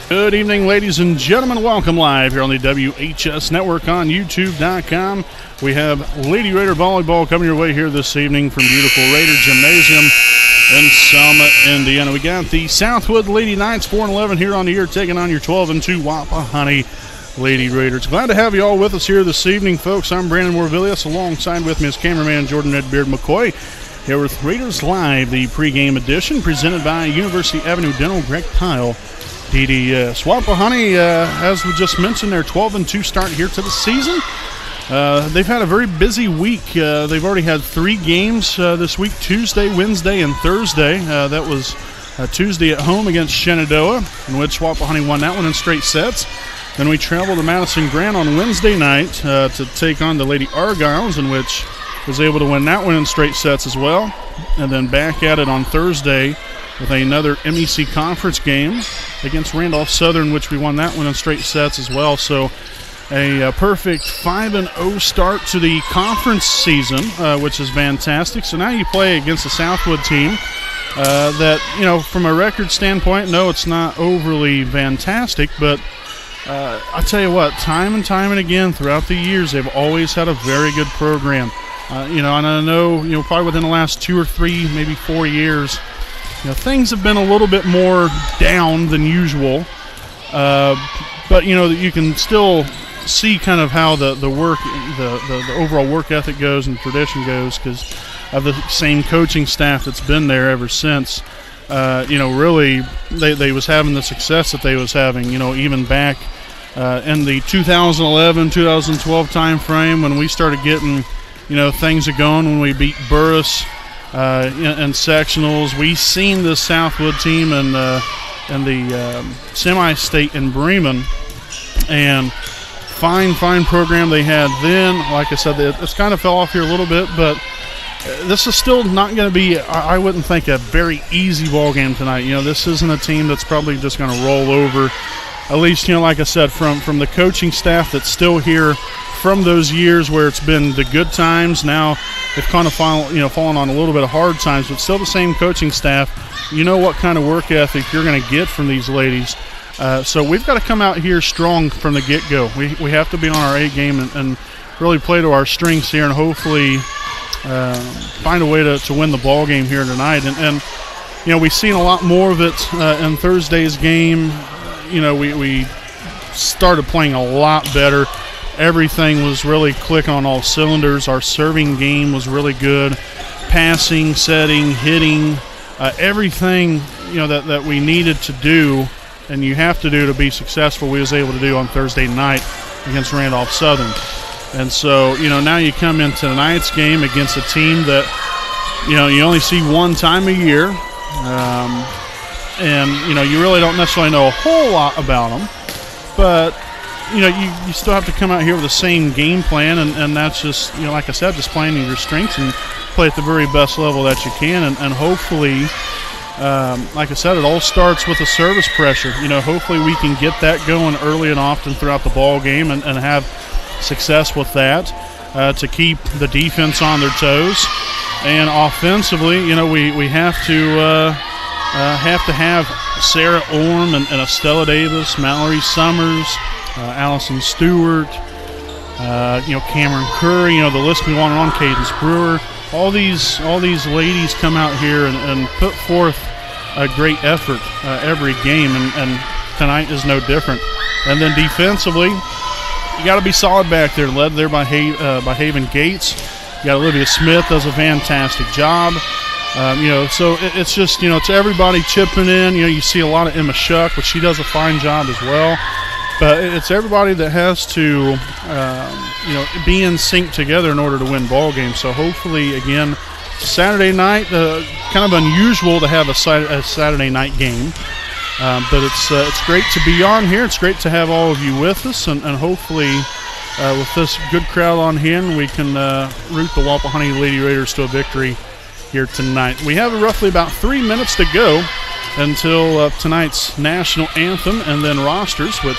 Good evening, ladies and gentlemen. Welcome live here on the WHS Network on YouTube.com. We have Lady Raider Volleyball coming your way here this evening from beautiful Raider Gymnasium in Selma, Indiana. We got the Southwood Lady Knights 4-11 here on the air, taking on your 12-2 Wapahani Lady Raiders. Glad to have you all with us here this evening, folks. I'm Brandon Morvillius. Alongside with me is cameraman Jordan Redbeard McCoy. Here with Raiders Live, the pregame edition presented by University Avenue Dental, Greg Pyle, DDS. Wapahani, as we just mentioned, their 12-2 start here to the season. They've had a very busy week. They've already had 3 games this week, Tuesday, Wednesday, and Thursday. That was Tuesday at home against Shenandoah, in which Wapahani won that one in straight sets. Then we traveled to Madison Grant on Wednesday night to take on the Lady Argyles, in which was able to win that one in straight sets as well. And then back at it on Thursday with another MEC conference game against Randolph Southern, which we won that one in straight sets as well. So a perfect 5-0 start to the conference season, which is fantastic. So now you play against a Southwood team that, you know, from a record standpoint, no, it's not overly fantastic, but I'll tell you what, time and time and again throughout the years, they've always had a very good program. And I know, probably within the last 2 or 3, maybe 4 years, things have been a little bit more down than usual. But, you can still see kind of how the work, the overall work ethic goes and tradition goes because of the same coaching staff that's been there ever since. Really, they was having the success that they was having, even back in the 2011-2012 time frame when we started getting, things are going when we beat Burris in sectionals. We seen this Southwood team in the semi-state in Bremen, and fine program they had then. Like I said, it's kind of fell off here a little bit, but this is still not going to be, I wouldn't think, a very easy ball game tonight. This isn't a team that's probably just going to roll over. At least, like I said, from the coaching staff that's still here from those years where it's been the good times. Now they've kind of fallen on a little bit of hard times, but still the same coaching staff. You know what kind of work ethic you're going to get from these ladies. So we've got to come out here strong from the get-go. We have to be on our A game and really play to our strengths here and hopefully find a way to win the ball game here tonight. And we've seen a lot more of it in Thursday's game. We started playing a lot better. Everything was really clicking on all cylinders. Our serving game was really good. Passing, setting, hitting, everything that we needed to do and you have to do to be successful, we was able to do on Thursday night against Randolph Southern. And so, now you come into tonight's game against a team that, you only see one time a year. And, you really don't necessarily know a whole lot about them. But, you still have to come out here with the same game plan. And that's just, like I said, just playing to your strengths and play at the very best level that you can. And hopefully, like I said, it all starts with the service pressure. Hopefully we can get that going early and often throughout the ball game and have success with that to keep the defense on their toes. And offensively, we have to have Sarah Orm and Estella Davis, Mallory Summers, Allison Stewart, Cameron Curry, the list we want on, Cadence Brewer. All these ladies come out here and put forth a great effort every game, and tonight is no different. And then defensively, you got to be solid back there, led there by Haven Gates. You got Olivia Smith does a fantastic job. So it's just, it's everybody chipping in. You see a lot of Emma Shuck, but she does a fine job as well. But it's everybody that has to, be in sync together in order to win ball games. So hopefully, again, Saturday night, kind of unusual to have a Saturday night game. But it's great to be on here. It's great to have all of you with us. And hopefully, with this good crowd on hand, we can root the Wapahani Lady Raiders to a victory here tonight. We have roughly about 3 minutes to go until tonight's national anthem and then rosters, which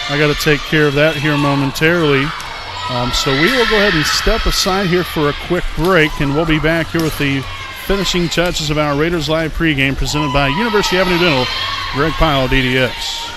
I got to take care of that here momentarily. So we will go ahead and step aside here for a quick break, and we'll be back here with the finishing touches of our Raiders Live pregame presented by University Avenue Dental, Greg Pyle, DDS.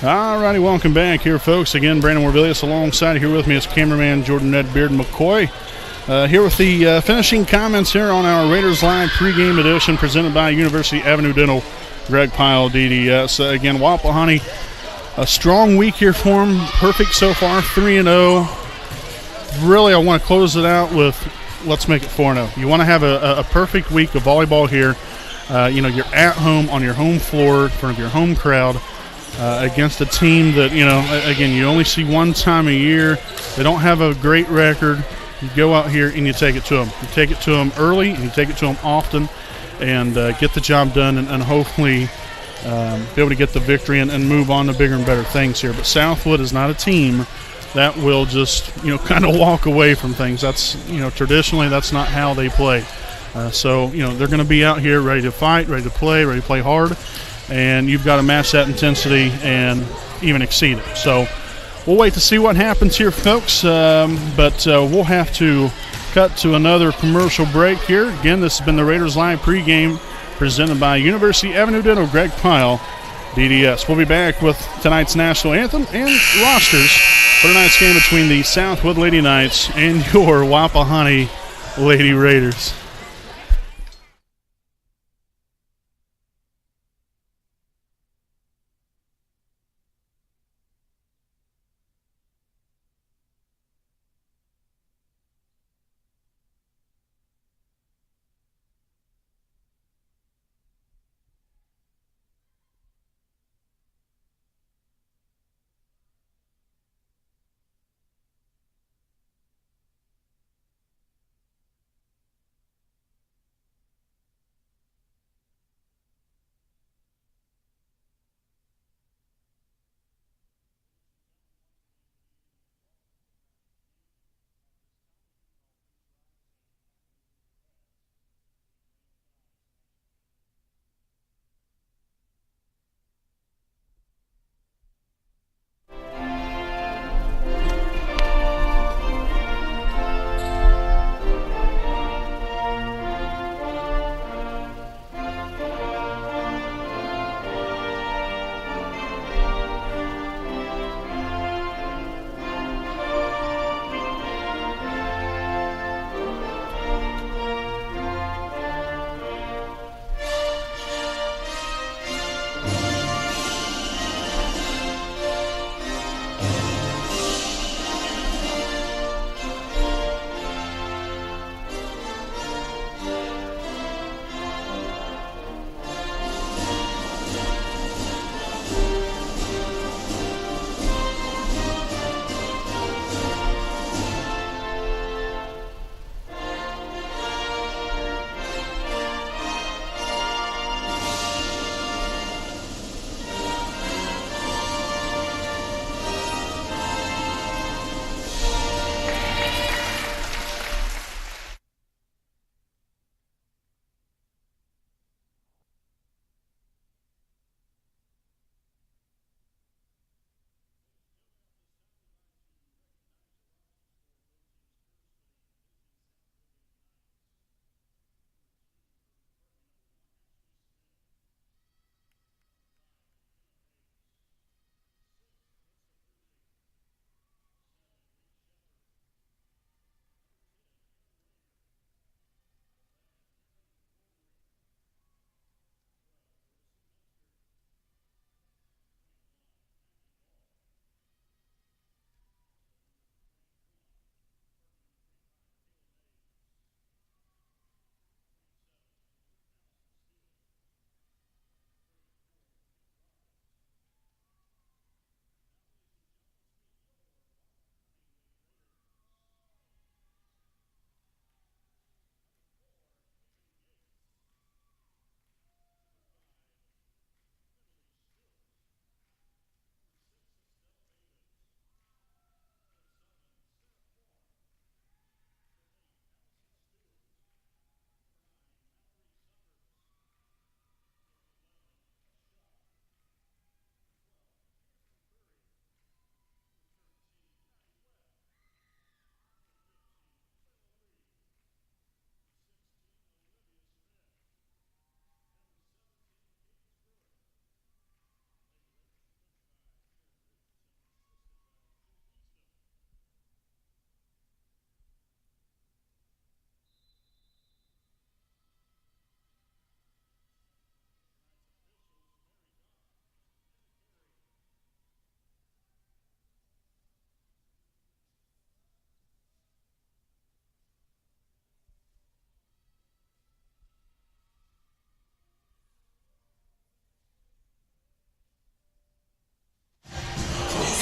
All righty, welcome back here, folks. Again, Brandon Warbilius alongside here with me is cameraman Jordan Ned Beard McCoy. Here with the finishing comments here on our Raiders Live pregame edition presented by University Avenue Dental, Greg Pyle, DDS. Again, Wapahani, a strong week here for him. Perfect so far, 3-0. Really, I want to close it out with let's make it 4-0. You want to have a perfect week of volleyball here. You're at home on your home floor in front of your home crowd. Against a team that, again, you only see one time a year. They don't have a great record. You go out here and you take it to them. You take it to them early and you take it to them often and get the job done and hopefully be able to get the victory and move on to bigger and better things here. But Southwood is not a team that will just, kind of walk away from things. That's, traditionally that's not how they play. So they're going to be out here ready to fight, ready to play hard. And you've got to match that intensity and even exceed it. So we'll wait to see what happens here, folks. But we'll have to cut to another commercial break here. Again, this has been the Raiders Live pregame presented by University Avenue Dental, Greg Pyle, DDS. We'll be back with tonight's national anthem and rosters for tonight's game between the Southwood Lady Knights and your Wapahani Lady Raiders.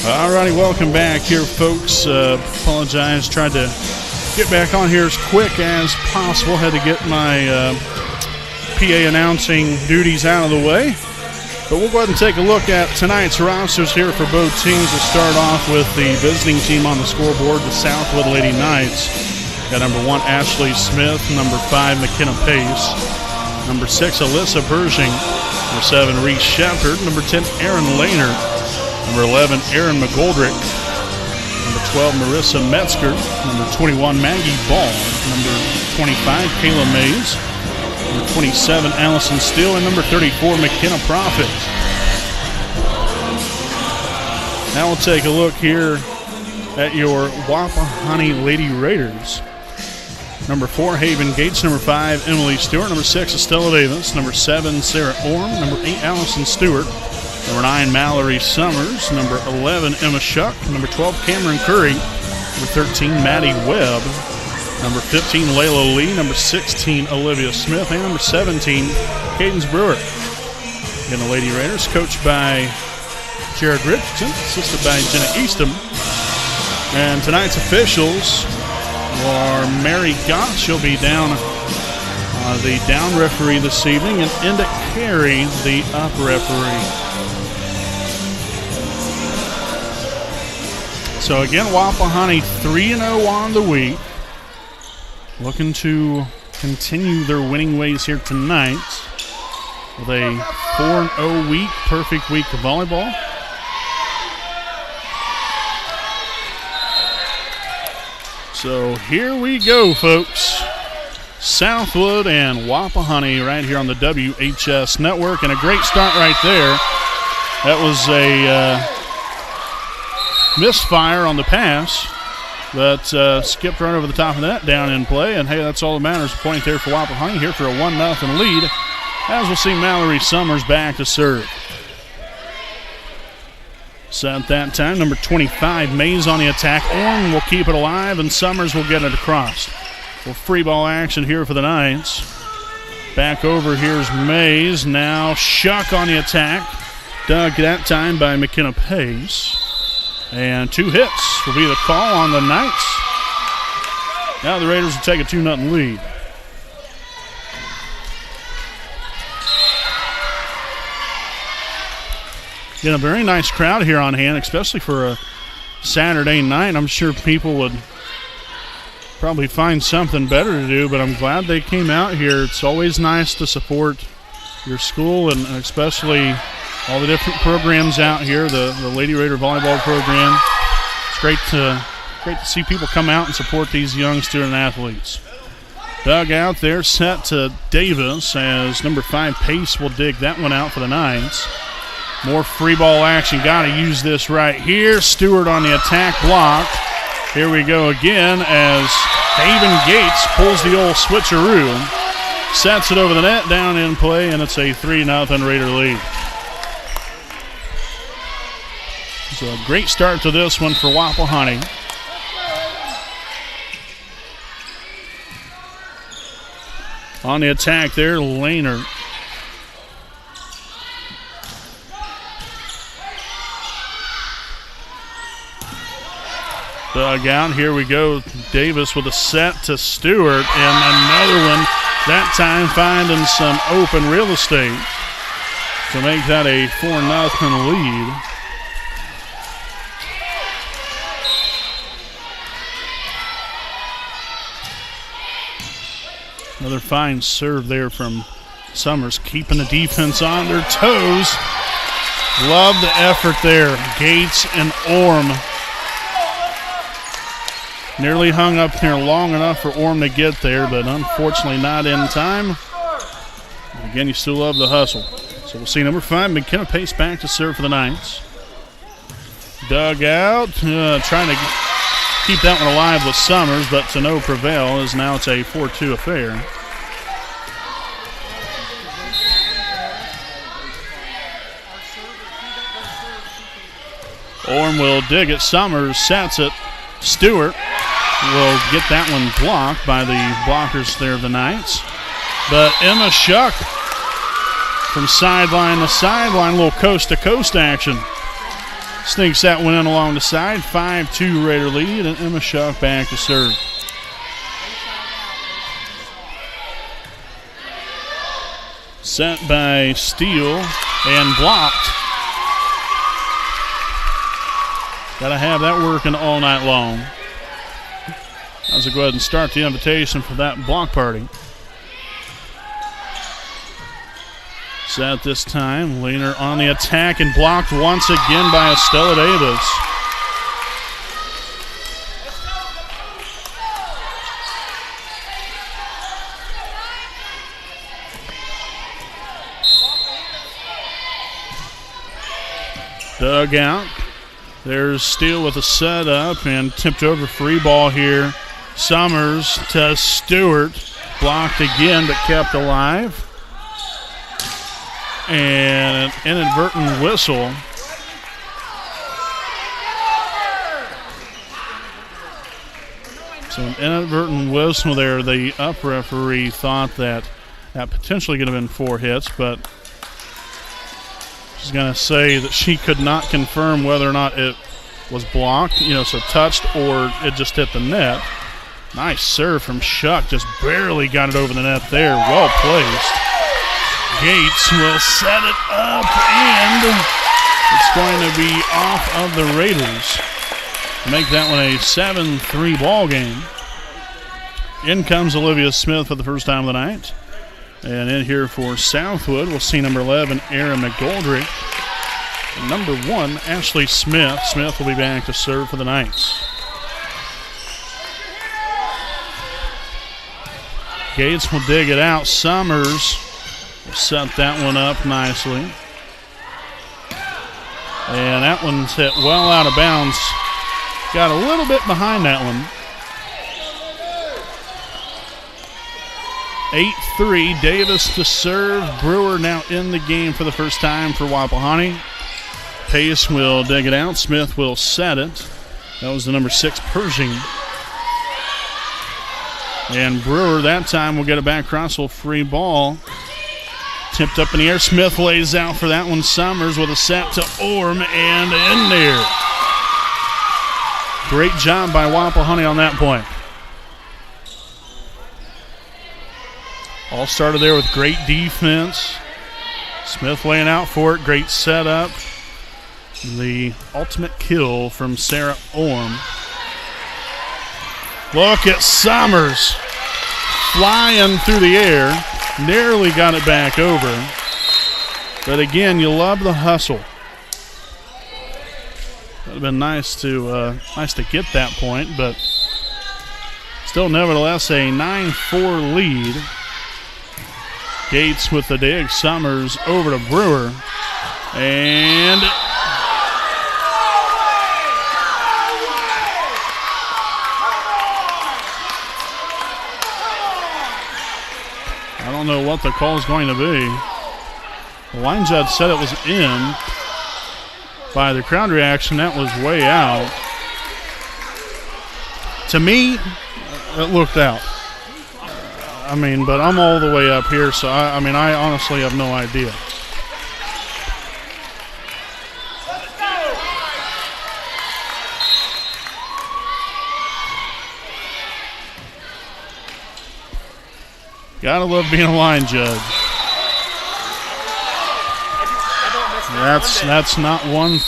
Alrighty, welcome back here, folks. Apologize, tried to get back on here as quick as possible. Had to get my PA announcing duties out of the way. But we'll go ahead and take a look at tonight's rosters here for both teams. We'll start off with the visiting team on the scoreboard, the Southwood Lady Knights. Got number 1, Ashley Smith, number 5, McKenna Pace, number 6, Alyssa Pershing, number 7, Reese Shepard, number 10, Erin Lehner, number 11, Erin McGoldrick, number 12, Marissa Metzger, number 21, Maggie Ball, number 25, Kayla Mays, number 27, Allison Steele, and number 34, McKenna Profit. Now we'll take a look here at your Wapahani Lady Raiders. Number 4, Haven Gates. Number 5, Emily Stewart. Number 6, Estella Davis. Number 7, Sarah Orm. Number 8, Allison Stewart. Number 9, Mallory Summers. Number 11, Emma Shuck. Number 12, Cameron Curry. Number 13, Maddie Webb. Number 15, Layla Lee. Number 16, Olivia Smith. And number 17, Cadence Brewer. Again, the Lady Raiders, coached by Jared Richardson, assisted by Jenna Eastham. And tonight's officials are Mary Gott. She'll be down the down referee this evening, and Enda Carey, the up referee. So again, Wapahani 3-0 on the week. Looking to continue their winning ways here tonight with a 4-0 week, perfect week of volleyball. So here we go, folks. Southwood and Wapahani right here on the WHS Network, and a great start right there. That was a misfire on the pass, but skipped right over the top of that, down in play, and hey, that's all that matters. A point there for Wapahani here for a 1-0 lead, as we'll see Mallory Summers back to serve. So at that time, number 25, Mays on the attack. Orm will keep it alive, and Summers will get it across. Well, free ball action here for the Knights. Back over, here's Mays. Now Shuck on the attack. Dug that time by McKenna Pace. And 2 hits will be the call on the Knights. Now the Raiders will take a 2-0 lead. Get a very nice crowd here on hand, especially for a Saturday night. I'm sure people would probably find something better to do, but I'm glad they came out here. It's always nice to support your school, and especially all the different programs out here, the Lady Raider volleyball program. It's great to see people come out and support these young student athletes. Dug out there, set to Davis, as number 5, Pace, will dig that one out for the Knights. More free ball action. Got to use this right here. Stewart on the attack, blocked. Here we go again as Haven Gates pulls the old switcheroo. Sets it over the net, down in play, and it's a 3-0 Raider lead. So a great start to this one for Wapahani. On the attack there, Lehner. Dug out. Here we go. Davis with a set to Stewart, and another one, that time finding some open real estate to make that a 4-0 lead. Another fine serve there from Summers, keeping the defense on their toes. Love the effort there. Gates and Orm. Nearly hung up there long enough for Orm to get there, but unfortunately not in time. Again, you still love the hustle. So we'll see number 5, McKenna Pace, back to serve for the Knights. Dug out, trying to keep that one alive with Summers, but to no prevail, as now it's a 4-2 affair. Orm will dig it. Summers sets it. Stewart will get that one blocked by the blockers there of the Knights. But Emma Shuck from sideline to sideline, a little coast-to-coast action. Sneaks that one in along the side. 5-2 Raider lead, and Emma Schuck back to serve. Set by Steele and blocked. Got to have that working all night long. Let's go ahead and start the invitation for that block party. Set this time. Lehner on the attack and blocked once again by Estella Davis. Dug out. There's Steele with a setup and tipped over free ball here. Summers to Stewart. Blocked again but kept alive. And an inadvertent whistle. So an inadvertent whistle there. The up referee thought that potentially could have been 4 hits, but she's going to say that she could not confirm whether or not it was blocked, so touched or it just hit the net. Nice serve from Schuck. Just barely got it over the net there. Well placed. Gates will set it up, and it's going to be off of the Raiders to make that one a 7-3 ball game. In comes Olivia Smith for the first time of the night. And in here for Southwood, we'll see number 11, Erin McGoldrick. And number 1, Ashley Smith. Smith will be back to serve for the Knights. Gates will dig it out. Summers will set that one up nicely. And that one's hit well out of bounds. Got a little bit behind that one. 8-3, Davis to serve. Brewer now in the game for the first time for Wapahani. Pace will dig it out. Smith will set it. That was the number 6, Pershing. And Brewer that time will get it back across. Free ball. Tipped up in the air. Smith lays out for that one. Summers with a set to Orm and in there. Great job by Wapahani on that point. All started there with great defense. Smith laying out for it. Great setup. The ultimate kill from Sarah Orm. Look at Summers flying through the air. Narrowly got it back over. But again, you love the hustle. Would have been nice to get that point, but still nevertheless a 9-4 lead. Gates with the dig. Summers over to Brewer. And I don't know what the call is going to be. The line judge said it was in. By the crowd reaction, that was way out. To me, it looked out. But I'm all the way up here, so I honestly have no idea. Gotta love being a line judge. That's not one.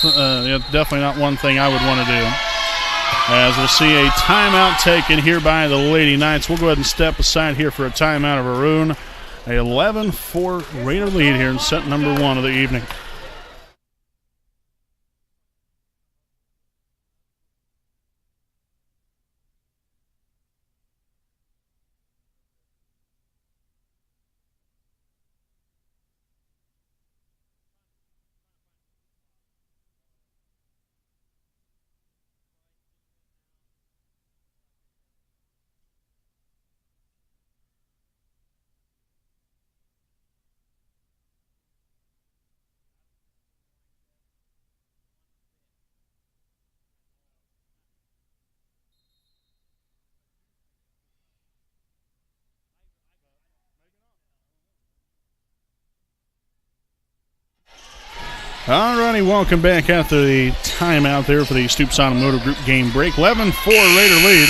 Definitely not one thing I would want to do. As we'll see a timeout taken here by the Lady Knights. We'll go ahead and step aside here for a timeout of our own. A 11-4 Raider lead here in set number 1 of the evening. All righty, welcome back after the timeout there for the Stoops Automotive Group game break. 11-4 Raider lead.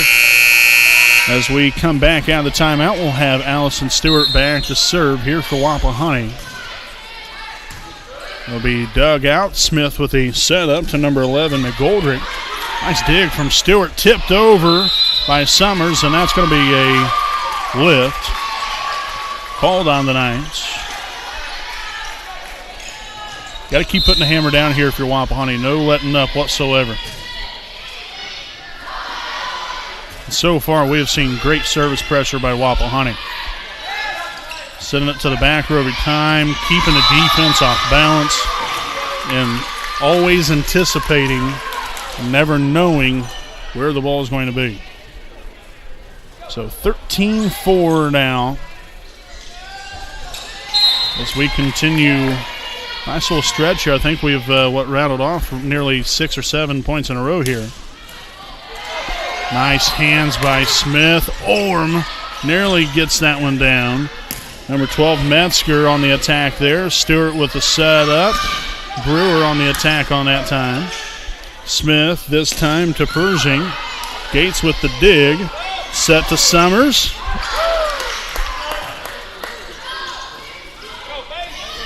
As we come back out of the timeout, we'll have Allison Stewart back to serve here for Wapahani. It'll be dug out. Smith with a setup to number 11, McGoldrick. Nice dig from Stewart, tipped over by Summers, and that's going to be a lift. Called on the Knights. Got to keep putting the hammer down here if you're Wapahani. No letting up whatsoever. So far, we have seen great service pressure by Wapahani. Sending it to the back row every time, keeping the defense off balance, and always anticipating, never knowing where the ball is going to be. So 13-4 now. As we continue, nice little stretch here. I think we've rattled off nearly 6 or 7 points in a row here. Nice hands by Smith. Orm nearly gets that one down. Number 12, Metzger on the attack there. Stewart with the setup. Brewer on the attack on that time. Smith this time to Pershing. Gates with the dig. Set to Summers.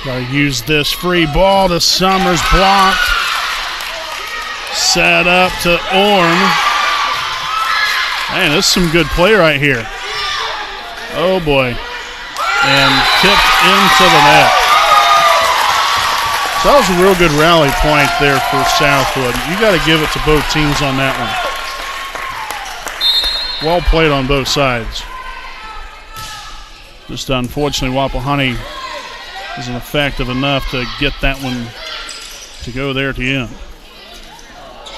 Got to use this free ball to Summers, blocked. Set up to Orm. Man, this is some good play right here. Oh boy. And tipped into the net. So that was a real good rally point there for Southwood. You got to give it to both teams on that one. Well played on both sides. Just unfortunately, Wapahani isn't effective enough to get that one to go there at the end.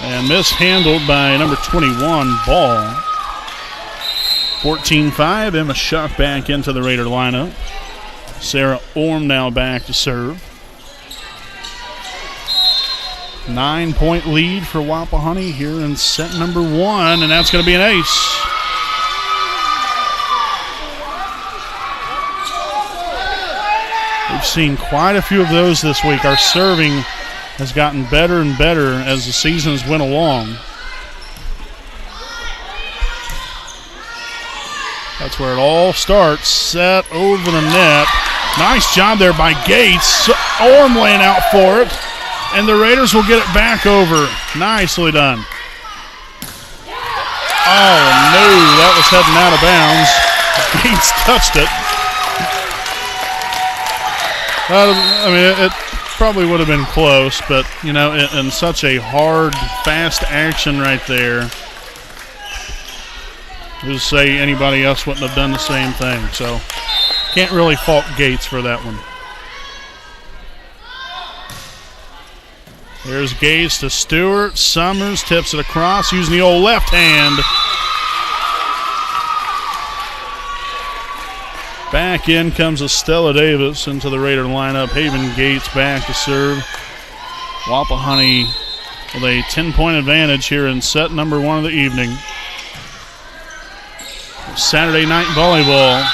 And mishandled by number 21, Ball. 14-5, Emma Shuck back into the Raider lineup. Sarah Orm now back to serve. 9-point lead for Wapahani here in set number 1, and that's going to be an ace. We've seen quite a few of those this week. Our serving has gotten better and better as the seasons went along. That's where it all starts. Set over the net. Nice job there by Gates. Orm laying out for it. And the Raiders will get it back over. Nicely done. Oh, no. That was heading out of bounds. Gates touched it. I mean, it probably would have been close, but, you know, in such a hard, fast action right there, just say anybody else wouldn't have done the same thing. So, can't really fault Gates for that one. There's Gates to Stewart. Summers tips it across using the old left hand. Back in comes Estella Davis into the Raider lineup. Haven Gates back to serve. Wapahani with a 10-point advantage here in set number 1 of the evening. Saturday night volleyball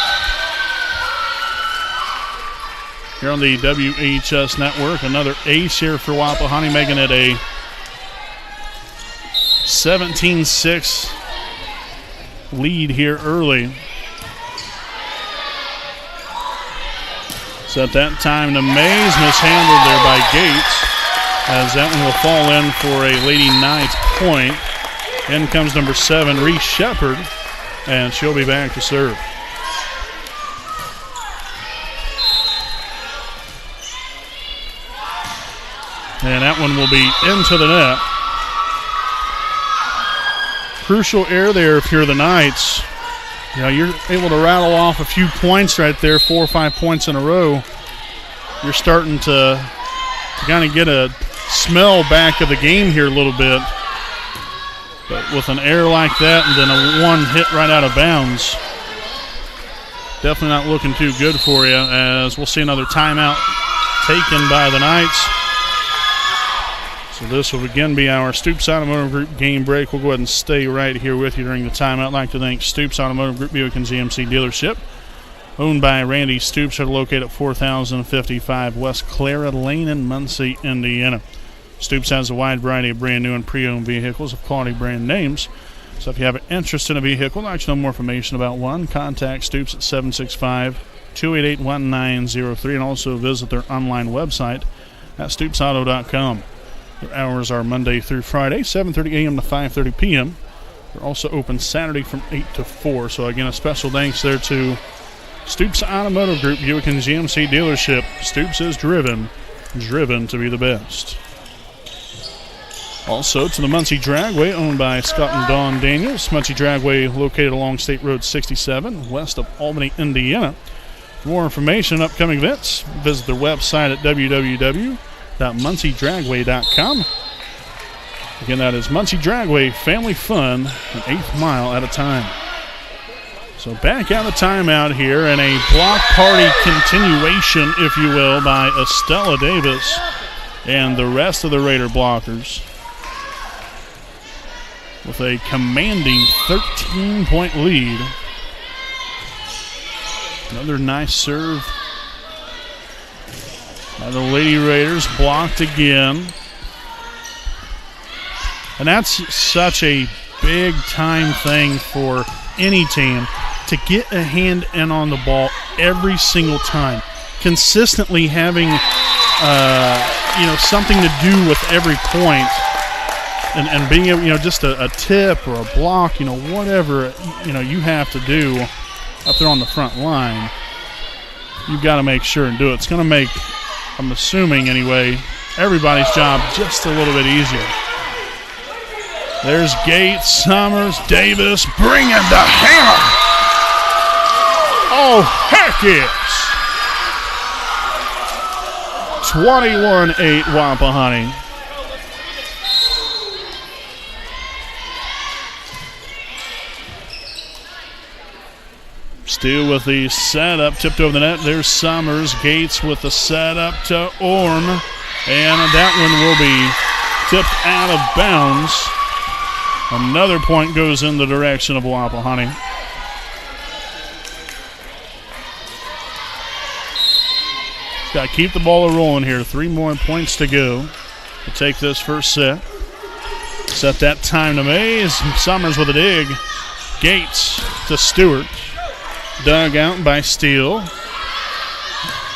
here on the WHS network. Another ace here for Wapahani, making it a 17-6 lead here early. So at that time, the Mays mishandled there by Gates, as that one will fall in for a Lady Knights point. In comes number 7, Reese Shepard, and she'll be back to serve. And that one will be into the net. Crucial error there if you're the Knights. You know, you're able to rattle off a few points right there, 4 or 5 points in a row. You're starting to kind of get a smell back of the game here a little bit. But with an error like that and then a one hit right out of bounds, definitely not looking too good for you, as we'll see another timeout taken by the Knights. So this will again be our Stoops Automotive Group game break. We'll go ahead and stay right here with you during the timeout. I'd like to thank Stoops Automotive Group Buick and GMC dealership owned by Randy Stoops. They're located at 4055 West Clara Lane in Muncie, Indiana. Stoops has a wide variety of brand new and pre-owned vehicles of quality brand names. So if you have an interest in a vehicle, I'd like to know more information about one, contact Stoops at 765-288-1903 and also visit their online website at stoopsauto.com. Their hours are Monday through Friday, 7:30 a.m. to 5:30 p.m. They're also open Saturday from 8 to 4. So again, a special thanks there to Stoops Automotive Group, Buick and GMC dealership. Stoops is driven to be the best. Also to the Muncie Dragway, owned by Scott and Dawn Daniels. Muncie Dragway located along State Road 67, west of Albany, Indiana. For more information on upcoming events, visit their website at www.munciedragway.com. Again, that is Muncie Dragway, family fun, an eighth mile at a time. So back out of timeout here, and a block party continuation, if you will, by Estella Davis and the rest of the Raider blockers, with a commanding 13-point lead. Another nice serve by the Lady Raiders, blocked again. And that's such a big-time thing for any team, to get a hand in on the ball every single time. Consistently having, something to do with every point. And being able, just a tip or a block, whatever, you have to do up there on the front line, you've got to make sure and do it. It's going to make, I'm assuming anyway, everybody's job just a little bit easier. There's Gates, Summers, Davis, bringing the hammer. Oh, heck yes. 21-8 Wapahani. Steele with the setup, tipped over the net. There's Summers. Gates with the setup to Orm. And that one will be tipped out of bounds. Another point goes in the direction of Wapahani. Got to keep the ball rolling here. 3 more points to go to take this first set. Set that time to Mays. Summers with a dig. Gates to Stewart. Dug out by Steele.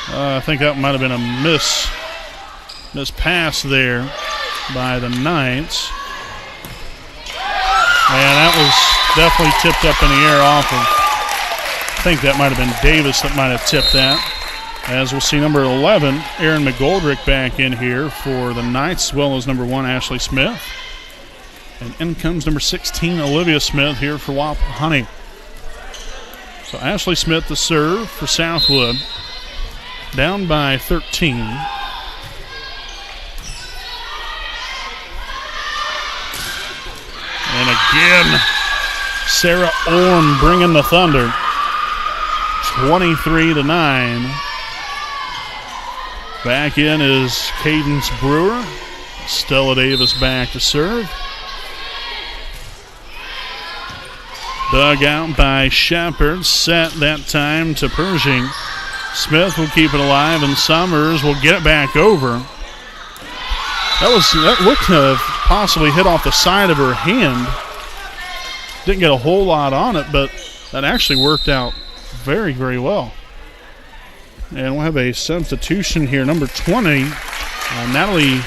I think that might have been a miss pass there by the Knights. And that was definitely tipped up in the air off of, I think that might have been Davis that might have tipped that. As we'll see number 11, Aaron McGoldrick back in here for the Knights, as well as number 1, Ashley Smith. And in comes number 16, Olivia Smith here for Wapahani. So Ashley Smith the serve for Southwood. Down by 13. And again, Sarah Orm bringing the thunder. 23-9. Back in is Cadence Brewer. Stella Davis back to serve. Dug out by Shepard. Set that time to Pershing. Smith will keep it alive, and Summers will get it back over. That looked to have possibly hit off the side of her hand. Didn't get a whole lot on it, but that actually worked out very, very well. And we'll have a substitution here. Number 20, Natalie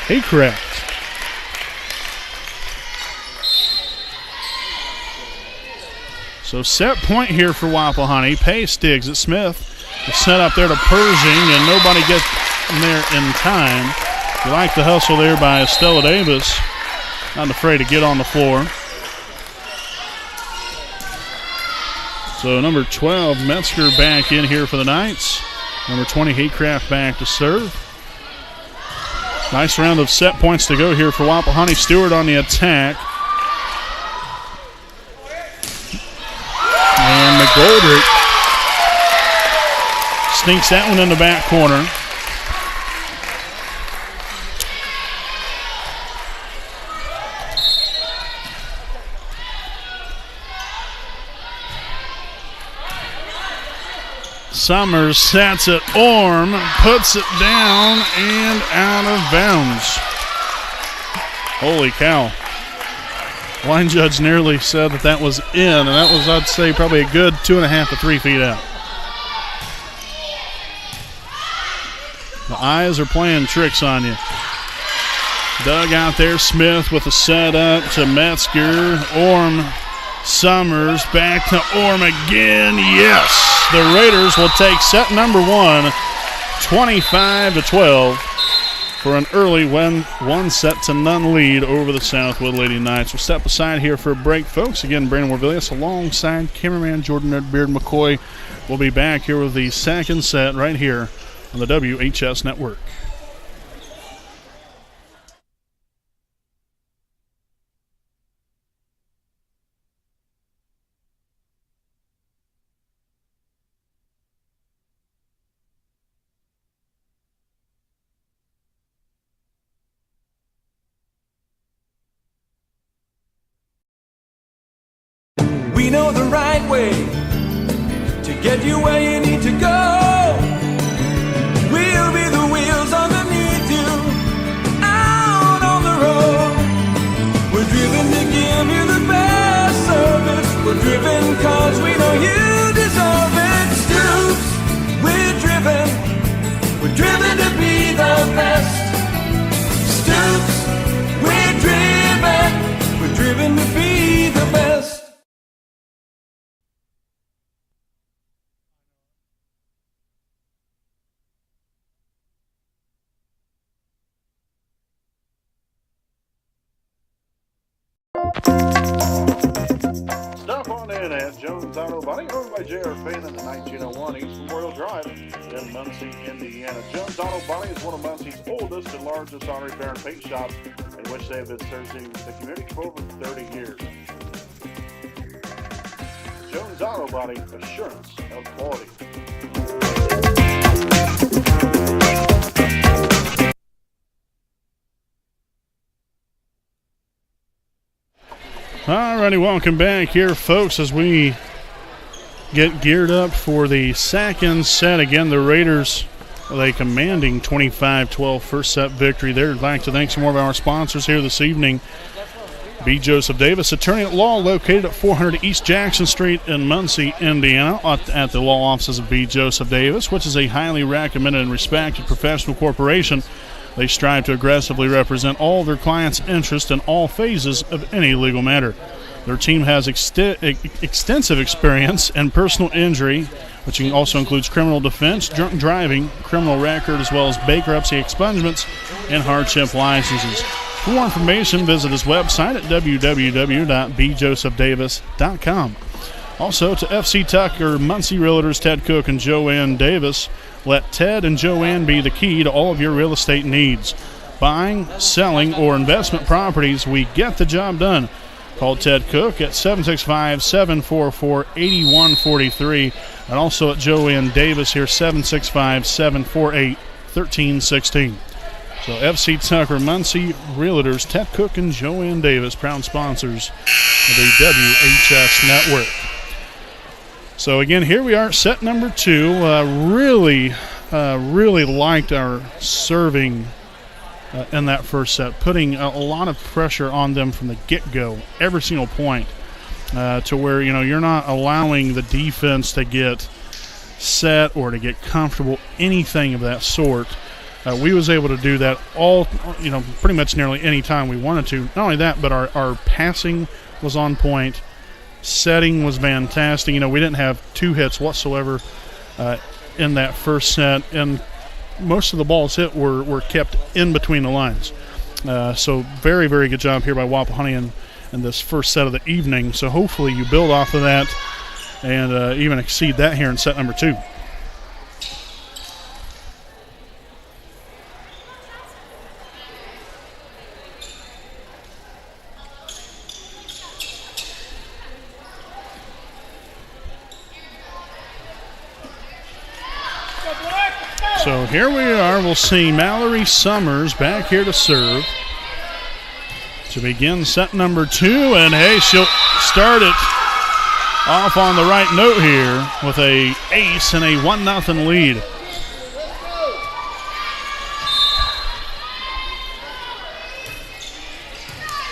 Haycraft. So set point here for Wapahani. Pace digs at Smith. The set up there to Pershing, and nobody gets in there in time. You like the hustle there by Estella Davis. Not afraid to get on the floor. So number 12, Metzger back in here for the Knights. Number 20, Haycraft back to serve. Nice round of set points to go here for Wapahani. Stewart on the attack. And McGoldrick sneaks that one in the back corner. Summers sets it. Orm puts it down and out of bounds. Holy cow. Line judge nearly said that was in, and that was, I'd say, probably a good 2.5 to 3 feet out. The eyes are playing tricks on you. Doug out there, Smith with a set up to Metzger. Orm, Summers, back to Orm again. Yes! The Raiders will take set number 1, 25-12, for an early 1-0 lead over the Southwood Lady Knights. We'll step aside here for a break, folks. Again, Brandon Warvillius alongside cameraman Jordan Redbeard McCoy. We'll be back here with the second set right here on the WHS Network. We know the right way to get you where you need to go. We'll be the wheels underneath you, out on the road. We're driven to give you the best service. We're driven cause we know you deserve it. Stoops, we're driven to be the best. Stoops, we're driven to be the best. Stop on in at Jones Auto Body, owned by J.R. Payne in the 1901 East Memorial Drive in Muncie, Indiana. Jones Auto Body is one of Muncie's oldest and largest auto repair and paint shops, in which they have been serving the community for over 30 years. Jones Auto Body, assurance of quality. Alrighty, welcome back here, folks, as we get geared up for the second set. Again, the Raiders with a commanding 25-12 first set victory there. I'd like to thank some more of our sponsors here this evening. B. Joseph Davis, attorney at law, located at 400 East Jackson Street in Muncie, Indiana, at the law offices of B. Joseph Davis, which is a highly recommended and respected professional corporation. They strive to aggressively represent all their clients' interests in all phases of any legal matter. Their team has extensive experience in personal injury, which also includes criminal defense, drunk driving, criminal record, as well as bankruptcy expungements and hardship licenses. For more information, visit his website at www.bjosephdavis.com. Also to FC Tucker, Muncie Realtors, Ted Cook and Joanne Davis. Let Ted and Joanne be the key to all of your real estate needs. Buying, selling, or investment properties, we get the job done. Call Ted Cook at 765-744-8143. And also at Joanne Davis here, 765-748-1316. So FC Tucker, Muncie Realtors, Ted Cook and Joanne Davis, proud sponsors of the WHS Network. So again, here we are, set number 2. Really liked our serving in that first set, putting a lot of pressure on them from the get-go, every single point, to where you're not allowing the defense to get set or to get comfortable, anything of that sort. We was able to do that all, pretty much nearly any time we wanted to. Not only that, but our passing was on point. Setting was fantastic. We didn't have 2 hits whatsoever in that first set, and most of the balls hit were kept in between the lines. So very, very good job here by Wapahani in this first set of the evening. So hopefully you build off of that and even exceed that here in set number 2. So here we are. We'll see Mallory Summers back here to serve to begin set number 2. And hey, she'll start it off on the right note here with a ace and a 1-0 lead.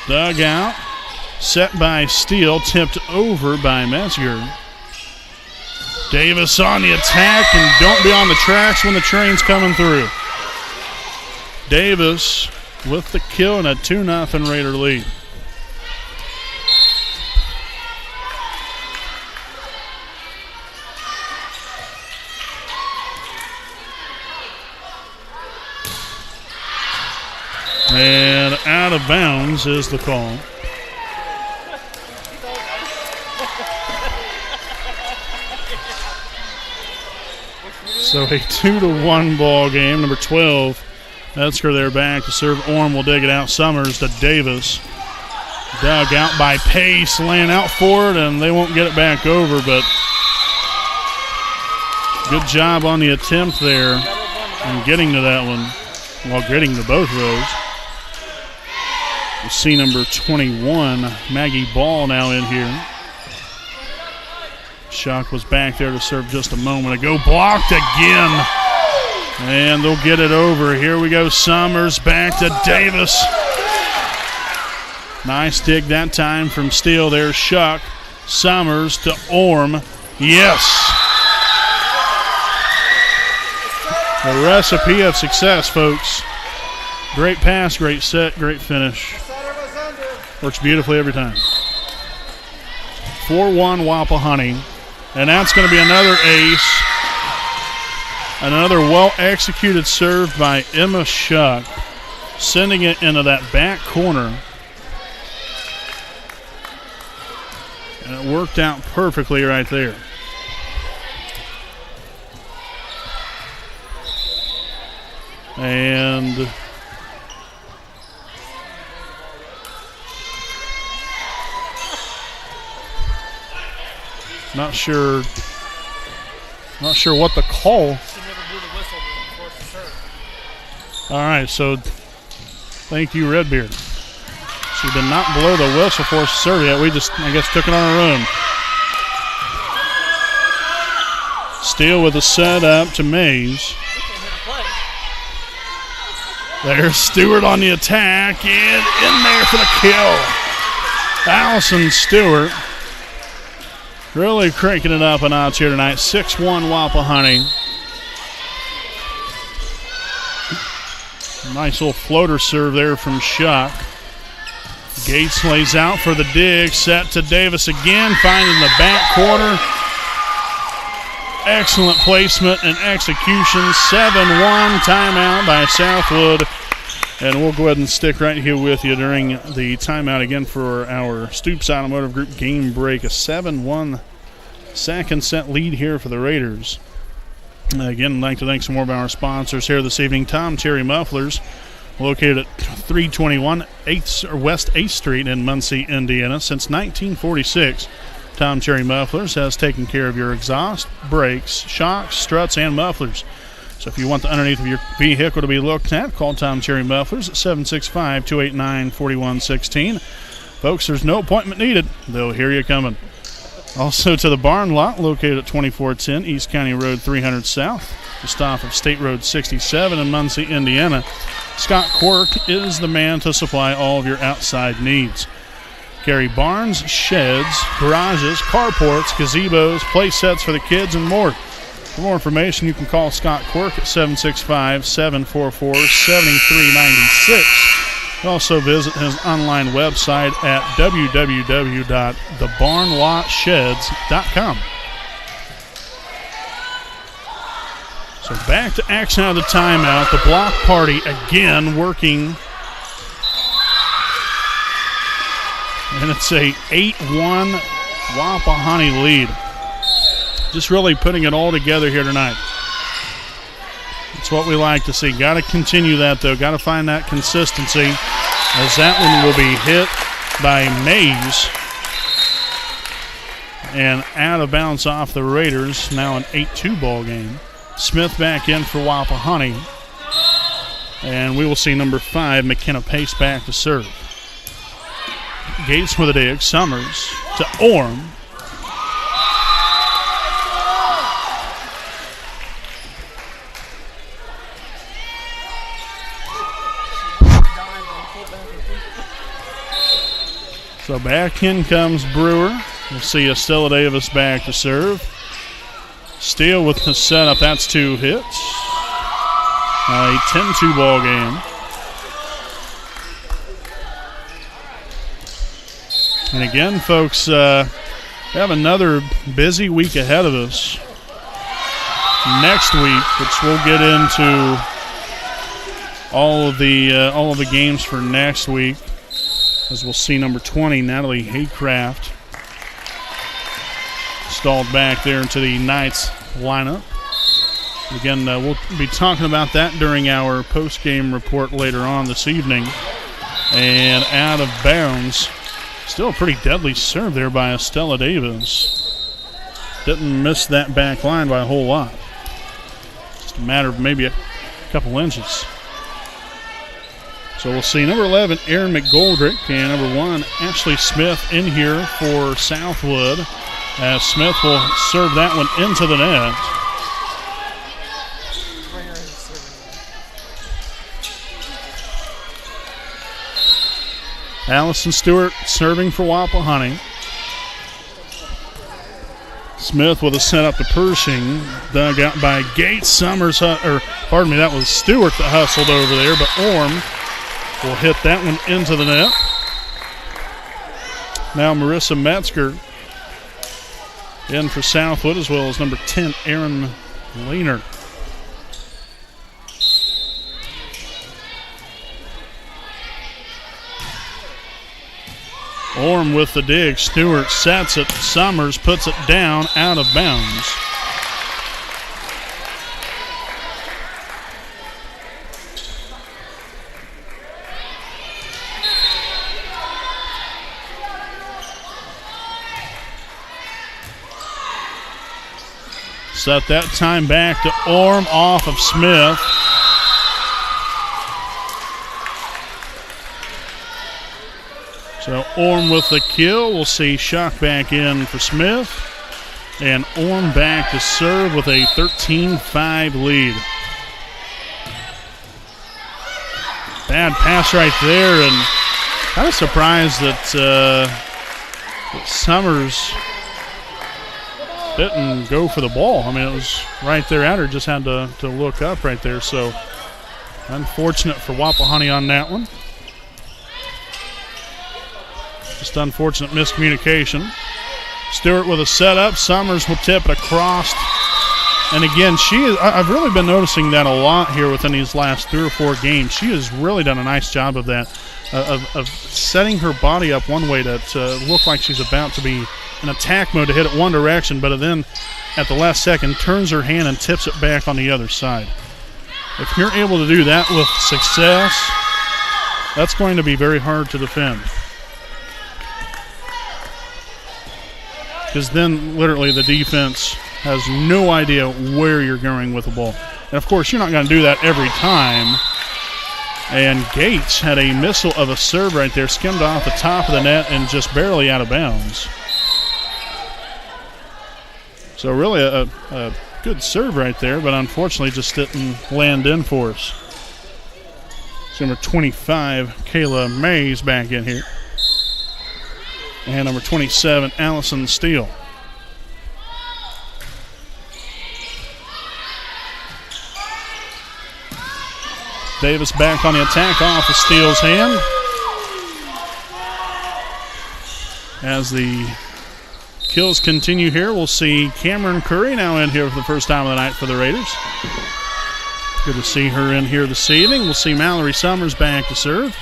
Dugout set by Steele, tipped over by Metzger. Davis on the attack, and don't be on the tracks when the train's coming through. Davis with the kill and a 2-0 Raider lead. And out of bounds is the call. So a 2-1 ball game. Number 12, Metzger there back to serve. Orm will dig it out. Summers to Davis. Dug out by Pace, laying out for it, and they won't get it back over, but good job on the attempt there and getting to that one. Well, getting to both of those. You see number 21, Maggie Ball, now in here. Shuck was back there to serve just a moment ago. Blocked again. And they'll get it over. Here we go. Summers back to Davis. Nice dig that time from Steele. There's Shuck. Summers to Orm. Yes. The recipe of success, folks. Great pass, great set, great finish. Works beautifully every time. 4-1 Wapahani. And that's going to be another ace. Another well-executed serve by Emma Shuck, sending it into that back corner. And it worked out perfectly right there. And not sure what the call. All right, so thank you, Redbeard. She did not blow the whistle for serve yet. We just, I guess, took it on our own. Steele with a set up to Mays. There's Stewart on the attack and in there for the kill. Allison Stewart really cranking it up a notch here tonight. 6-1 Wapahani. Nice little floater serve there from Shuck. Gates lays out for the dig. Set to Davis again, finding the back corner. Excellent placement and execution. 7-1 timeout by Southwood. And we'll go ahead and stick right here with you during the timeout again for our Stoops Automotive Group game break. A 7-1 second set lead here for the Raiders. Again, I'd like to thank some more of our sponsors here this evening. Tom Cherry Mufflers, located at 321 West 8th Street in Muncie, Indiana. Since 1946, Tom Cherry Mufflers has taken care of your exhaust, brakes, shocks, struts, and mufflers. So if you want the underneath of your vehicle to be looked at, call Tom Cherry Mufflers at 765-289-4116. Folks, there's no appointment needed. They'll hear you coming. Also to the barn lot, located at 2410 East County Road 300 South, just off of State Road 67 in Muncie, Indiana. Scott Quirk is the man to supply all of your outside needs. Carry barns, sheds, garages, carports, gazebos, play sets for the kids, and more. For more information, you can call Scott Quirk at 765-744-7396. Also visit his online website at www.thebarnlotsheds.com. So back to action out of the timeout. The block party again working. And it's a 8-1 Wapahani lead. Just really putting it all together here tonight. That's what we like to see. Got to continue that, though. Got to find that consistency, as that one will be hit by Mays. And out of bounds off the Raiders. Now an 8-2 ball game. Smith back in for Wapahani. And we will see number 5, McKenna Pace, back to serve. Gates with a dig. Summers to Orm. So back in comes Brewer. We'll see Estella Davis back to serve. Steele with the setup. That's 2 hits. A 10-2 ball game. And again, folks, we have another busy week ahead of us next week, which we'll get into all of the games for next week, as we'll see number 20, Natalie Haycraft, stalled back there into the Knights lineup. Again, we'll be talking about that during our post-game report later on this evening. And out of bounds. Still a pretty deadly serve there by Estella Davis. Didn't miss that back line by a whole lot. Just a matter of maybe a couple inches. So we'll see number 11, Erin McGoldrick, and number 1, Ashley Smith in here for Southwood. As Smith will serve that one into the net. Allison Stewart serving for Wapahani. Smith with a setup to Pershing. Dug out by Gates. Summers, that was Stewart that hustled over there, but Orm will hit that one into the net. Now Marissa Metzger in for Southwood, as well as number 10, Aaron Lehner. Orm with the dig. Stewart sets it. Summers puts it down out of bounds. Set that time back to Orm off of Smith. So Orm with the kill. We'll see Shuck back in for Smith. And Orm back to serve with a 13-5 lead. Bad pass right there, and kind of surprised that Summers didn't go for the ball. I mean, it was right there at her, just had to look up right there. So unfortunate for Wapahani on that one. Just unfortunate miscommunication. Stewart with a setup. Summers will tip it across. And again, I've really been noticing that a lot here within these last 3 or 4 games. She has really done a nice job of that, of setting her body up one way to look like she's about to be in attack mode to hit it one direction, but then at the last second turns her hand and tips it back on the other side. If you're able to do that with success, that's going to be very hard to defend. Because then literally the defense has no idea where you're going with the ball. And of course, you're not going to do that every time. And Gates had a missile of a serve right there, skimmed off the top of the net and just barely out of bounds. So really a good serve right there, but unfortunately just didn't land in for us. So number 25, Kayla Mays back in here. And number 27, Allison Steele. Davis back on the attack off of Steele's hand. As the kills continue here, we'll see Cameron Curry now in here for the first time of the night for the Raiders. Good to see her in here this evening. We'll see Mallory Summers back to serve.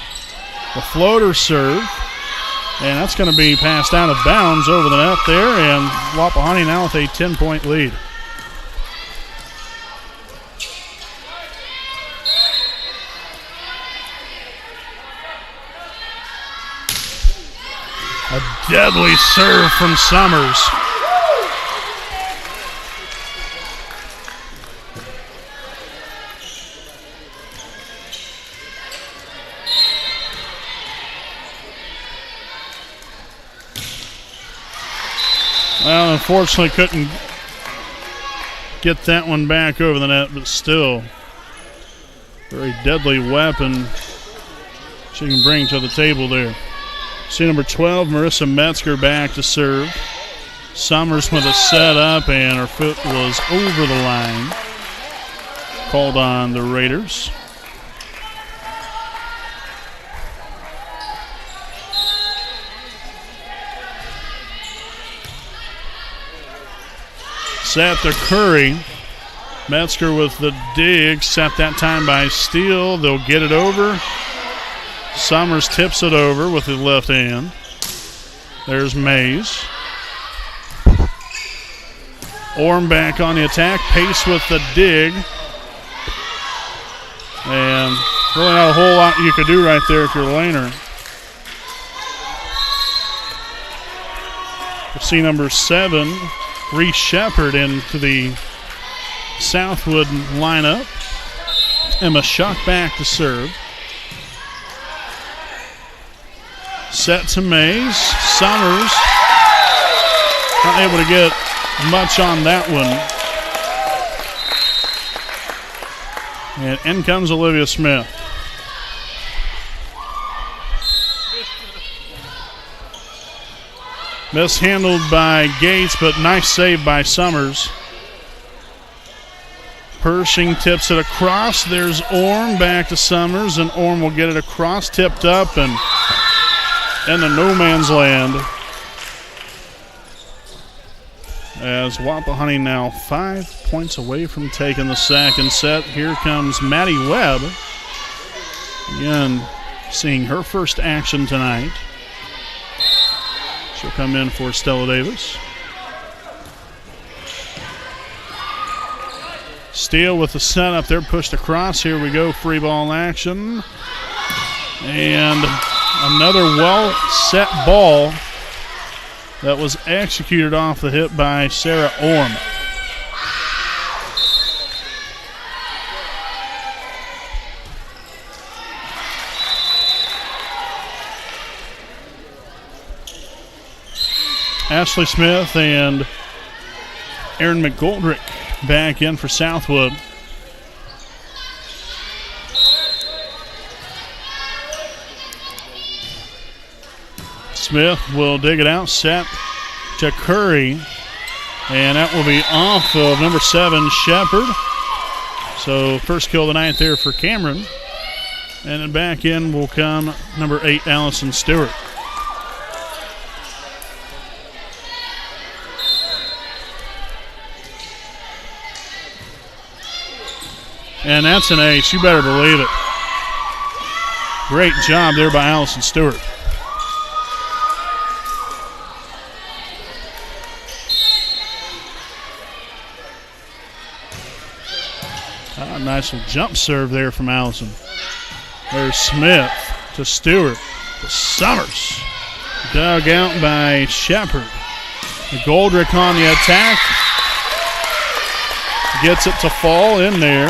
The floater serve. And that's going to be passed out of bounds over the net there, and Wapahani now with a 10-point lead. A deadly serve from Summers. Well, unfortunately couldn't get that one back over the net, but still very deadly weapon she can bring to the table there. See number 12, Marissa Metzger, back to serve. Summers with a setup, and her foot was over the line. Called on the Raiders. Set to Curry. Metzger with the dig, set that time by Steele. They'll get it over. Summers tips it over with the left hand. There's Mays. Orm back on the attack. Pace with the dig. And really not a whole lot you could do right there if you're Laner. We'll see number 7, Reese Shepard, into the Southwood lineup. Emma Schuck back to serve. Set to Mays. Summers not able to get much on that one. And in comes Olivia Smith. Mishandled by Gates, but nice save by Summers. Pershing tips it across. There's Orm back to Summers, and Orm will get it across, tipped up, and in the no man's land. As Wapahani now 5 points away from taking the second set. Here comes Maddie Webb. Again, seeing her first action tonight. She'll come in for Stella Davis. Steele with the setup. They're pushed across. Here we go, free ball action. And another well-set ball that was executed off the hip by Sarah Orm. Ashley Smith and Erin McGoldrick back in for Southwood. Smith will dig it out, set to Curry, and that will be off of number 7, Shepard. So first kill of the night there for Cameron. And then back in will come number 8, Allison Stewart. And that's an ace. You better believe it. Great job there by Allison Stewart. Nice little jump serve there from Allison. There's Smith to Stewart to Summers. Dug out by Shepard. Goldrick on the attack. Gets it to fall in there.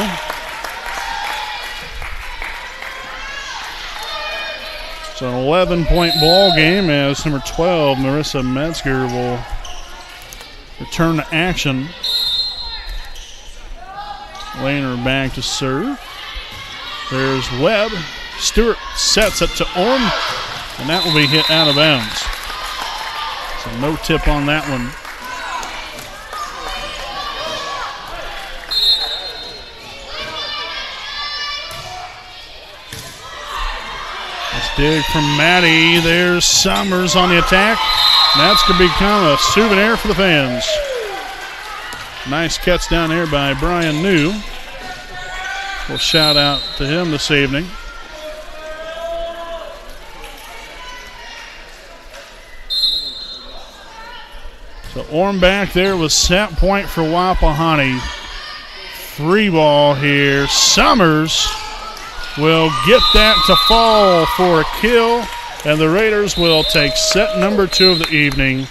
It's an 11-point ball game as number 12, Marissa Metzger, will return to action. Laner back to serve. There's Webb. Stewart sets it to Orm, and that will be hit out of bounds. So no tip on that one. Dig from Maddie. There's Summers on the attack. That's going to become a souvenir for the fans. Nice catch down there by Brian New. We'll shout out to him this evening. So Orm back there with set point for Wapahani. Free ball here. Summers will get that to fall for a kill, and the Raiders will take set number 2 of the evening,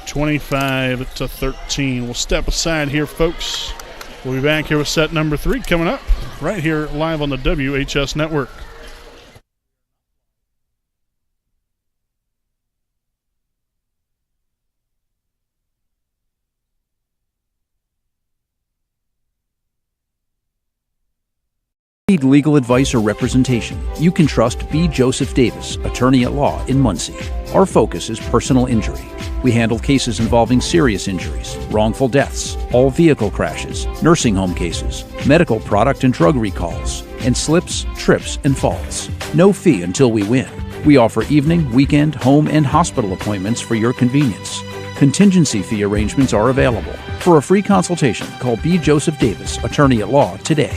25-13. We'll step aside here, folks. We'll be back here with set number 3 coming up right here live on the WHS Network. Need legal advice or representation, you can trust B. Joseph Davis, attorney at law in Muncie. Our focus is personal injury. We handle cases involving serious injuries, wrongful deaths, all vehicle crashes, nursing home cases, medical product and drug recalls, and slips, trips, and falls. No fee until we win. We offer evening, weekend, home, and hospital appointments for your convenience. Contingency fee arrangements are available. For a free consultation, call B. Joseph Davis, attorney at law, today.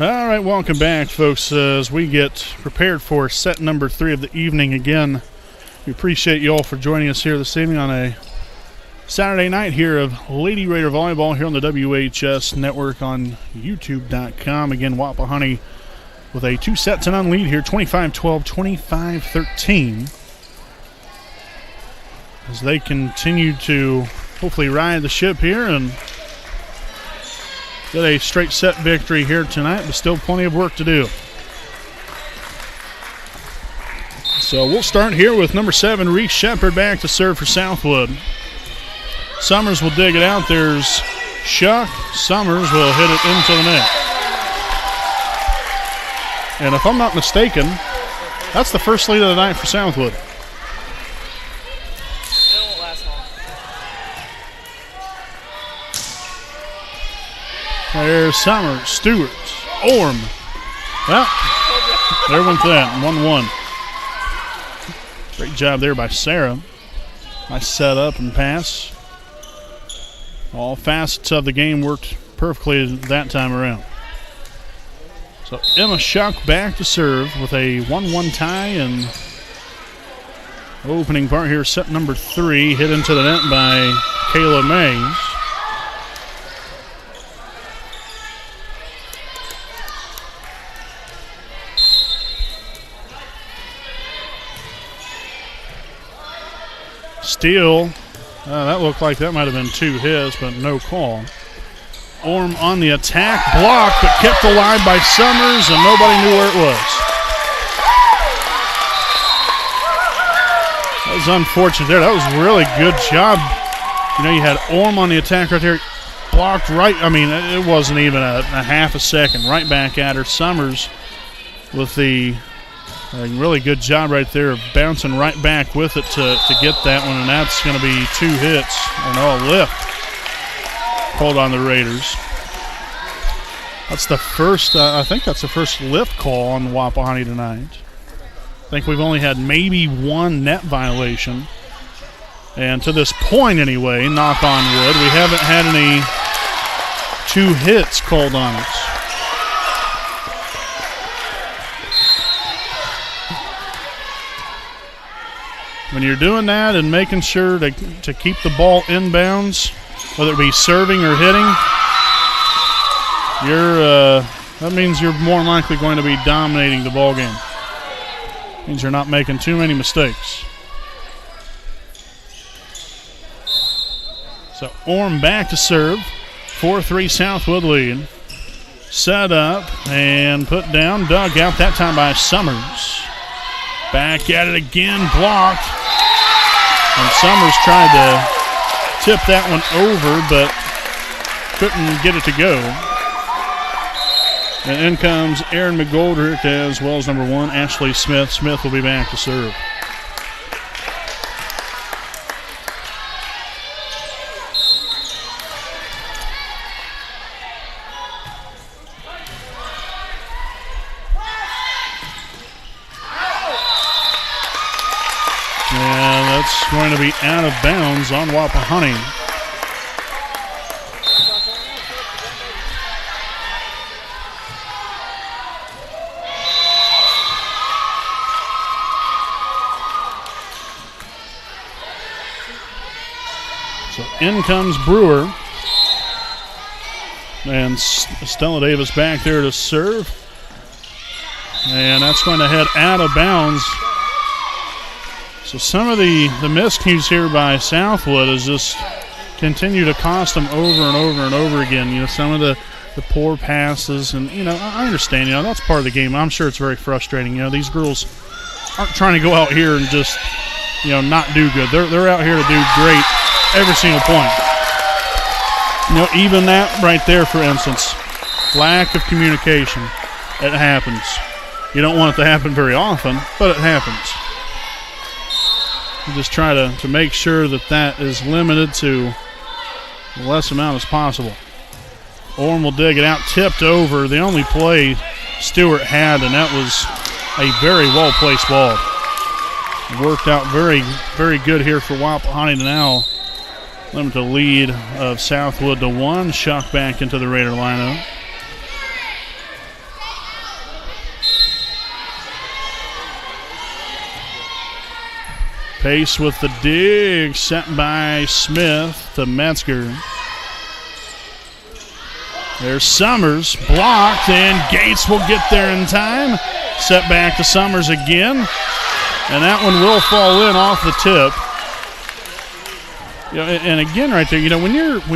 All right, welcome back, folks, as we get prepared for set number 3 of the evening. Again, we appreciate you all for joining us here this evening on a Saturday night here of Lady Raider Volleyball here on the WHS Network on YouTube.com. Again, Wapahani with a 2-set-to-none lead here, 25-12, 25-13. As they continue to hopefully ride the ship here and get a straight set victory here tonight, but still plenty of work to do. So we'll start here with number 7, Reese Shepard, back to serve for Southwood. Summers will dig it out. There's Shuck. Summers will hit it into the net. And if I'm not mistaken, that's the first lead of the night for Southwood. There's Summers, Stewart, Orm. Well, there went that, 1-1. Great job there by Sarah. Nice setup and pass. All facets of the game worked perfectly that time around. So Emma Shuck back to serve with a 1-1 tie, and opening part here, set number 3, hit into the net by Kayla Mays. Steal. That looked like that might have been 2 his, but no call. Orm on the attack, blocked, but kept alive by Summers, and nobody knew where it was. That was unfortunate there. That was a really good job. You know, you had Orm on the attack right there. blocked right. I mean, it wasn't even a half a second. Right back at her. Summers with the really good job right there of bouncing right back with it to get that one, and that's going to be 2 hits, or no, a lift called on the Raiders. That's the first, I think that's the first lift call on Wapahani tonight. I think we've only had maybe 1 net violation. And to this point anyway, knock on wood, we haven't had any 2 hits called on us. When you're doing that and making sure to keep the ball inbounds, whether it be serving or hitting, that means you're more likely going to be dominating the ball game. Means you're not making too many mistakes. So Orm back to serve. 4-3 Southwood lead. Set up and put down. Dug out that time by Summers. Back at it again, blocked. And Summers tried to tip that one over, but couldn't get it to go. And in comes Aaron McGoldrick as well as number 1, Ashley Smith. Smith will be back to serve. And that's going to be out of bounds on Wapahani. So in comes Brewer. And Stella Davis back there to serve. And that's going to head out of bounds. So some of the miscues here by Southwood is just continue to cost them over and over and over again. You know, some of the poor passes, and, you know, I understand, you know, that's part of the game. I'm sure it's very frustrating. You know, these girls aren't trying to go out here and just, you know, not do good. They're out here to do great every single point. You know, even that right there, for instance, lack of communication. It happens. You don't want it to happen very often, but it happens. You just try to make sure that is limited to the less amount as possible. Orm will dig it out, tipped over. The only play Stewart had, and that was a very well-placed ball. Worked out very, very good here for Wapahani to now limit the lead of Southwood to 1. Shuck back into the Raider lineup. Pace with the dig, set by Smith to Metzger. There's Summers, blocked, and Gates will get there in time. Set back to Summers again, and that one will fall in off the tip. You know, and again, right there, you know, when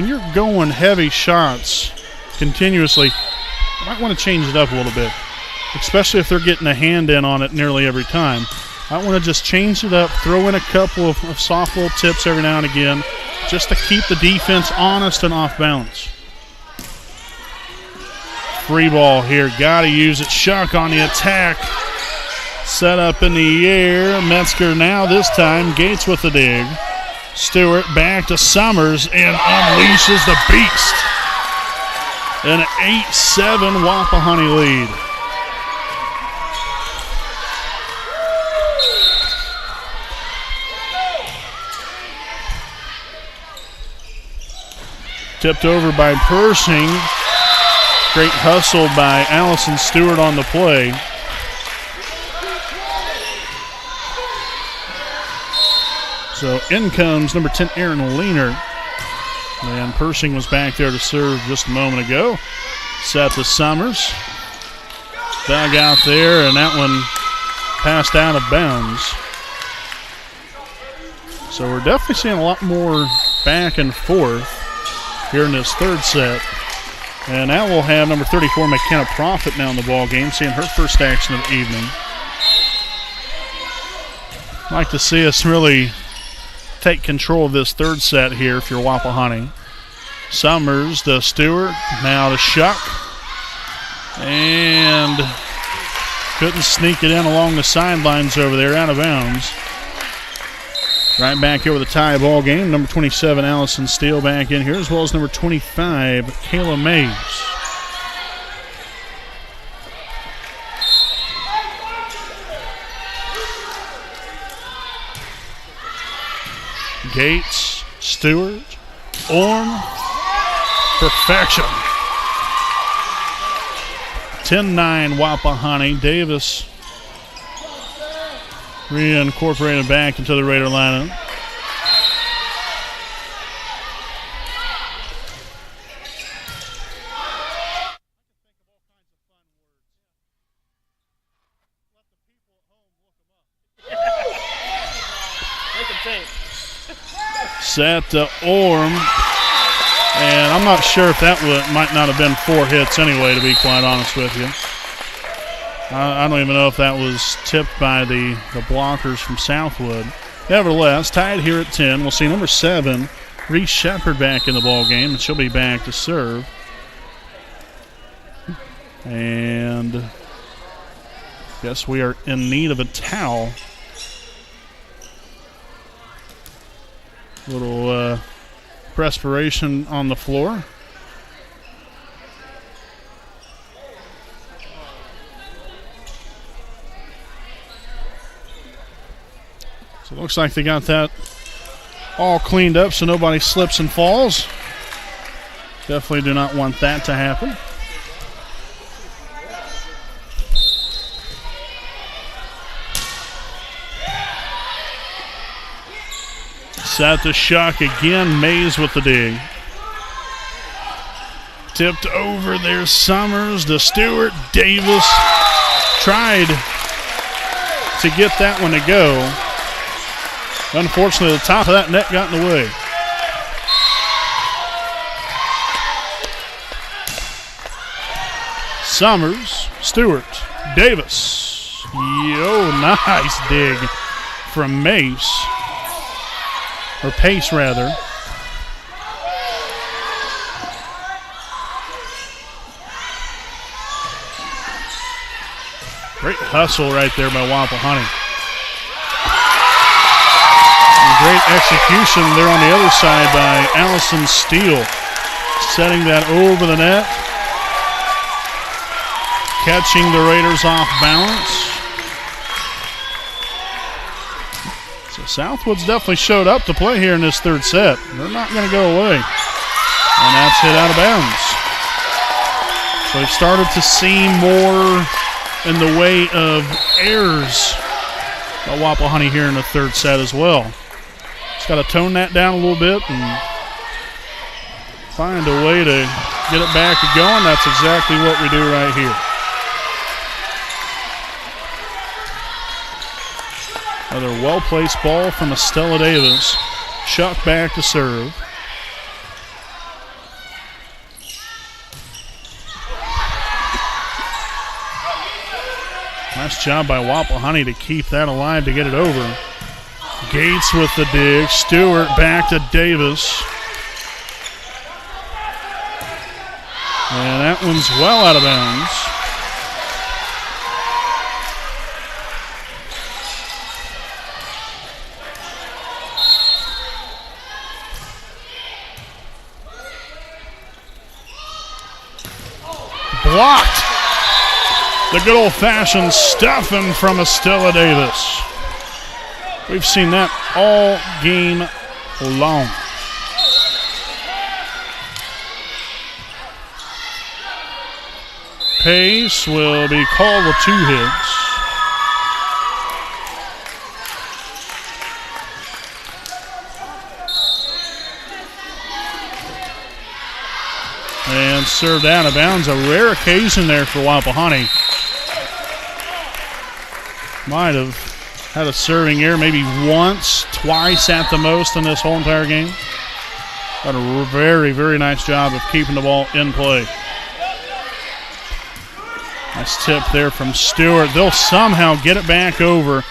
you're going heavy shots continuously, you might want to change it up a little bit, especially if they're getting a hand in on it nearly every time. I want to just change it up, throw in a couple of soft little tips every now and again, just to keep the defense honest and off balance. Free ball here, got to use it. Shuck on the attack. Set up in the air. Metzger now this time. Gates with the dig. Stewart back to Summers and unleashes the beast. An 8-7 Wapahani lead. Tipped over by Persing. Great hustle by Allison Stewart on the play. So in comes number 10, Aaron Leaner. And Persing was back there to serve just a moment ago. Set to Summers. Dug out there, and that one passed out of bounds. So we're definitely seeing a lot more back and forth here in this third set. And now we'll have number 34, McKenna Profit, now in the ball game, seeing her first action of the evening. I'd like to see us really take control of this third set here if you're Wapahani. Summers to Stewart. Now to Shuck. And couldn't sneak it in along the sidelines over there, out of bounds. Right back here with a tie ball game. Number 27, Allison Steele, back in here, as well as number 25, Kayla Mays. Gates, Stewart, Orm, perfection. 10-9 Wapahani. Davis reincorporated back into the Raider lineup. Set to Orm. And I'm not sure if that might not have been 4 hits anyway, to be quite honest with you. I don't even know if that was tipped by the blockers from Southwood. Nevertheless, tied here at 10. We'll see number 7, Reese Shepard, back in the ball game, and she'll be back to serve. And guess we are in need of a towel. Little perspiration on the floor. So it looks like they got that all cleaned up so nobody slips and falls. Definitely do not want that to happen. Set to Shuck again. Mays with the dig. Tipped over. There's Summers to Stewart. Davis tried to get that one to go. Unfortunately, the top of that net got in the way. Summers, Stewart, Davis. Yo, nice dig from Mace. Or Pace, rather. Great hustle right there by Wapahani. Great execution there on the other side by Allison Steele. Setting that over the net. Catching the Raiders off balance. Southwood's definitely showed up to play here in this third set. They're not going to go away. And that's hit out of bounds. So we've started to see more in the way of errors by Wapahani here in the third set as well. Just got to tone that down a little bit and find a way to get it back going. That's exactly what we do right here. Another well-placed ball from Estella Davis. Shuck back to serve. Nice job by Wapahani to keep that alive to get it over. Gates with the dig. Stewart back to Davis. And that one's well out of bounds. Blocked. The good old-fashioned stuffing from Estella Davis. We've seen that all game long. Pace will be called with 2 hits. And served out of bounds. A rare occasion there for Wapahani. Might have had a serving error maybe once, twice at the most in this whole entire game. Got a very, very nice job of keeping the ball in play. Nice tip there from Stewart. They'll somehow get it back over.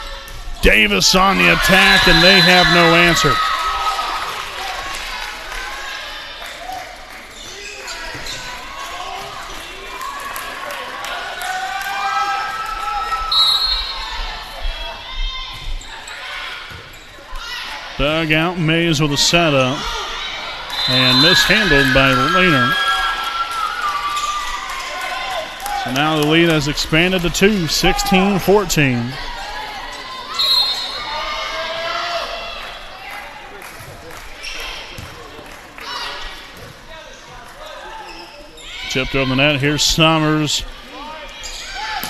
Davis on the attack, and they have no answer. Dug out Mays with a setup. And mishandled by Lehner. So now the lead has expanded to 2, 16-14. Tipped over the net. Here's Summers.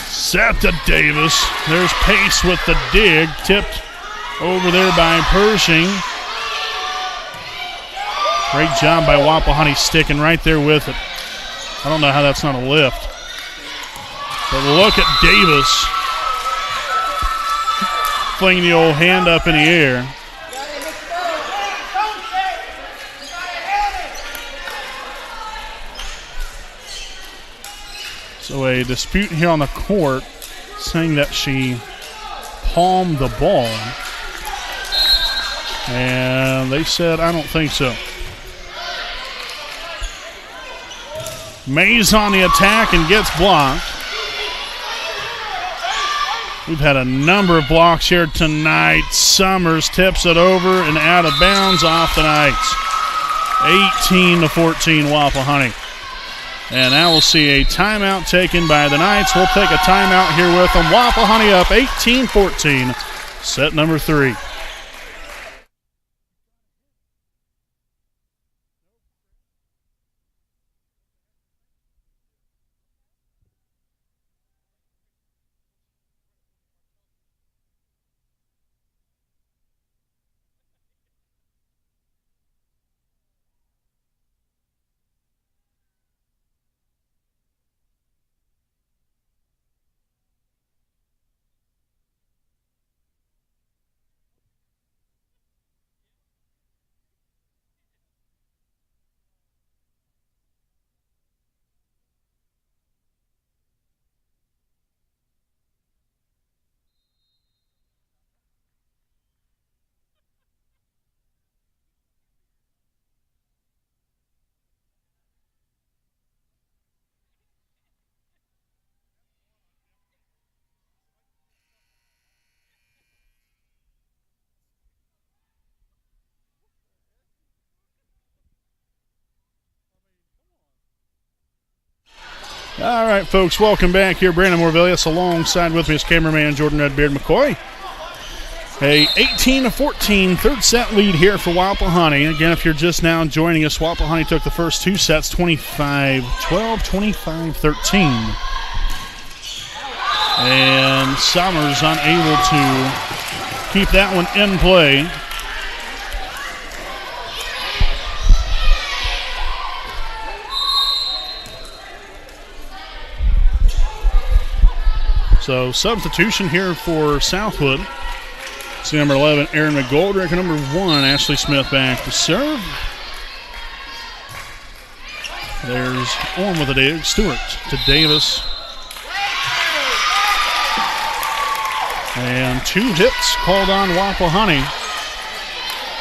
Set to Davis. There's Pace with the dig. Tipped over there by Pershing. Great job by Wapahani sticking right there with it. I don't know how that's not a lift. But look at Davis. Flinging the old hand up in the air. So a dispute here on the court saying that she palmed the ball. And they said, I don't think so. Mays on the attack and gets blocked. We've had a number of blocks here tonight. Summers tips it over and out of bounds off the Knights. 18-14 Wapahani. And now we'll see a timeout taken by the Knights. We'll take a timeout here with them. Wapahani up 18-14. Set number 3. All right, folks, welcome back here. Brandon Morvillius alongside with me is cameraman Jordan Redbeard McCoy. A 18-14 third set lead here for Wapahani. Again, if you're just now joining us, Wapahani took the first 2 sets, 25-12, 25-13. And Summers unable to keep that one in play. So substitution here for Southwood. See number 11, Aaron McGoldrick. Number 1, Ashley Smith back to serve. There's Orm with a dig. Stewart to Davis. And 2 hits called on Wapahani.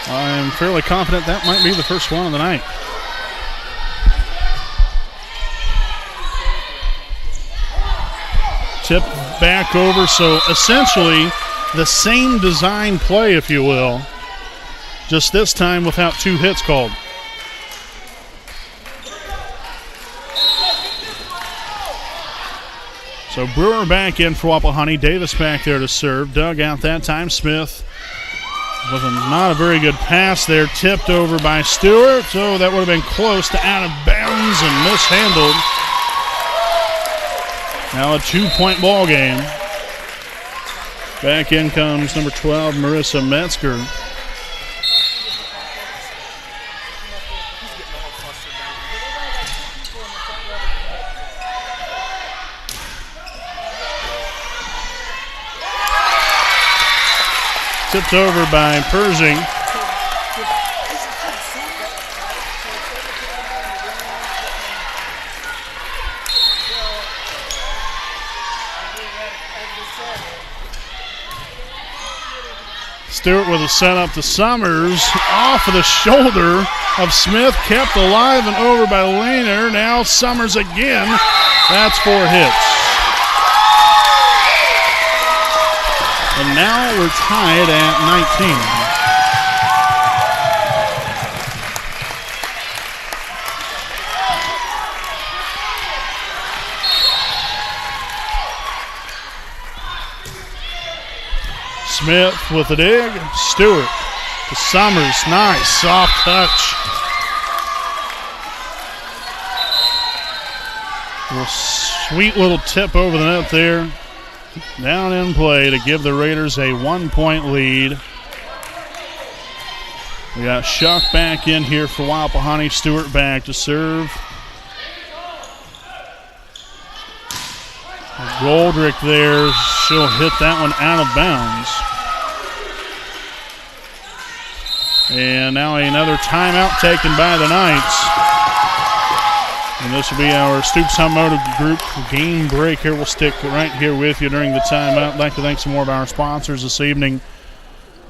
I'm fairly confident that might be the first one of the night. Tip back over, so essentially the same design play, if you will, just this time without 2 hits called. So Brewer back in for Wapahani. Davis back there to serve. Dug out that time. Smith with not a very good pass there. Tipped over by Stewart. So that would have been close to out of bounds and mishandled. Now a 2-point ball game. Back in comes number 12, Marissa Metzger. Tipped over by Pershing. Stewart with a set up to Summers. Off of the shoulder of Smith. Kept alive and over by Lehner. Now Summers again. That's 4 hits. And now we're tied at 19. Smith with the dig. Stewart to Summers. Nice soft touch. A sweet little tip over the net there. Down in play to give the Raiders a 1-point lead. We got Shuck back in here for Wapahani. Stewart back to serve. Goldrick there. She'll hit that one out of bounds. And now another timeout taken by the Knights. And this will be our Stoops Automotive Group game break here. We'll stick right here with you during the timeout. I'd like to thank some more of our sponsors this evening.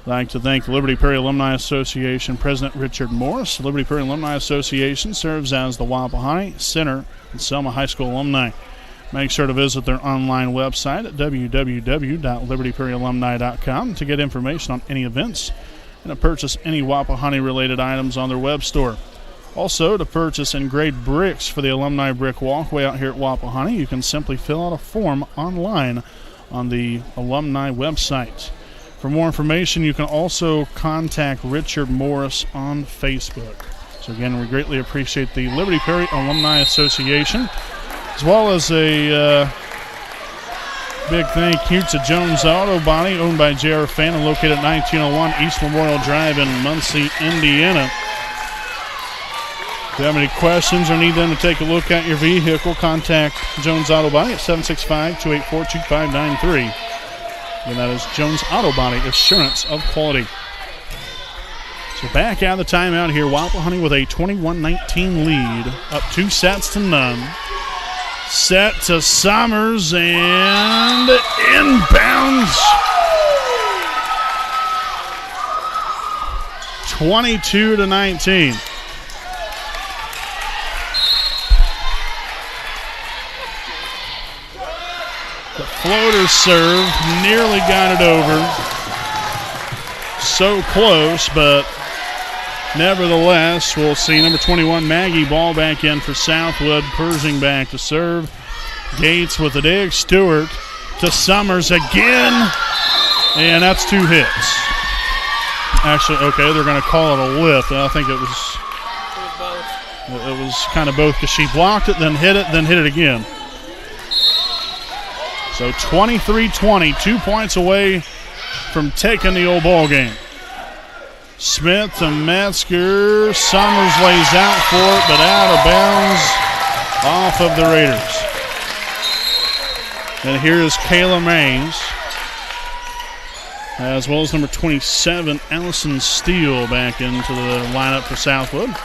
I'd like to thank the Liberty Perry Alumni Association President Richard Morris. The Liberty Perry Alumni Association serves as the Wapahani Center and Selma High School alumni. Make sure to visit their online website at www.libertyperryalumni.com to get information on any events and to purchase any Wapahani-related items on their web store. Also, to purchase engraved bricks for the Alumni Brick Walkway out here at Wapahani, you can simply fill out a form online on the alumni website. For more information, you can also contact Richard Morris on Facebook. So again, we greatly appreciate the Liberty Perry Alumni Association, as well as a big thank you to Jones Auto Body, owned by J.R. Fannin, located at 1901 East Memorial Drive in Muncie, Indiana. If you have any questions or need them to take a look at your vehicle, contact Jones Auto Body at 765-284-2593. And that is Jones Auto Body, assurance of quality. So back out of the timeout here, Wapahani with a 21-19 lead, up 2 sets to none. Set to Summers and inbounds. 22-19. The floater serve nearly got it over. So close, but nevertheless, we'll see number 21, Maggie, ball back in for Southwood. Pershing back to serve. Gates with the dig. Stewart to Summers again. And that's 2 hits. Actually, okay, they're going to call it a lift. I think it was kind of both because she blocked it, then hit it again. So 23-20, 2 points away from taking the old ball game. Smith to Metzger. Summers lays out for it, but out of bounds off of the Raiders. And here is Kayla Mays, as well as number 27, Allison Steele, back into the lineup for Southwood.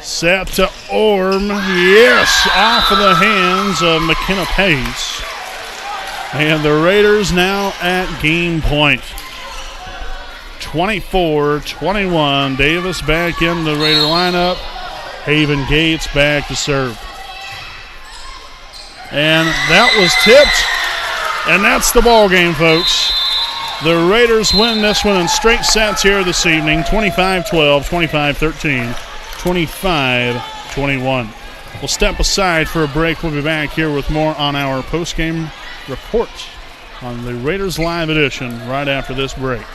Set to Orm. Yes, off of the hands of McKenna Pace. And the Raiders now at game point. 24-21. Davis back in the Raider lineup. Haven Gates back to serve. And that was tipped. And that's the ball game, folks. The Raiders win this one in straight sets here this evening. 25-12, 25-13. 25-21. We'll step aside for a break. We'll be back here with more on our post-game report on the Raiders Live edition right after this break.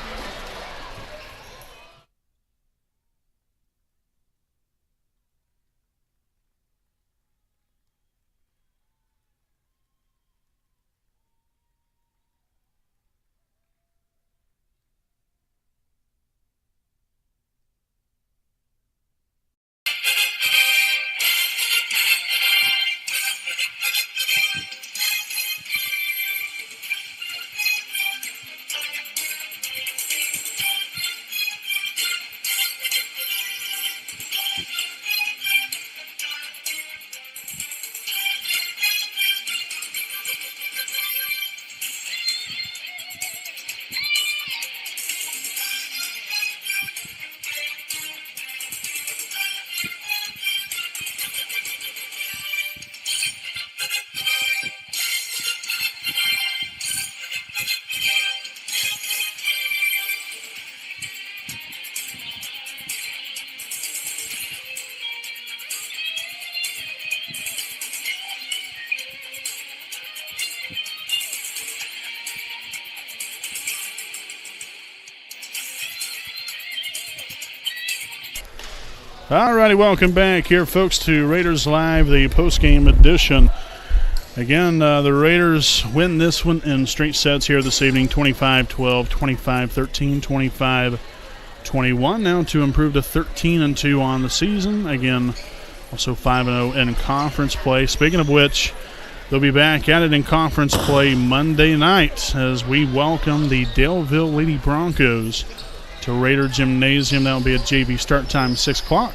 Alrighty, welcome back here, folks, to Raiders Live, the post-game edition. Again, the Raiders win this one in straight sets here this evening, 25-12, 25-13, 25-21. Now to improve to 13-2 on the season. Again, also 5-0 in conference play. Speaking of which, they'll be back at it in conference play Monday night as we welcome the Daleville Lady Broncos to Raider Gymnasium. That will be a JV start time, 6 o'clock.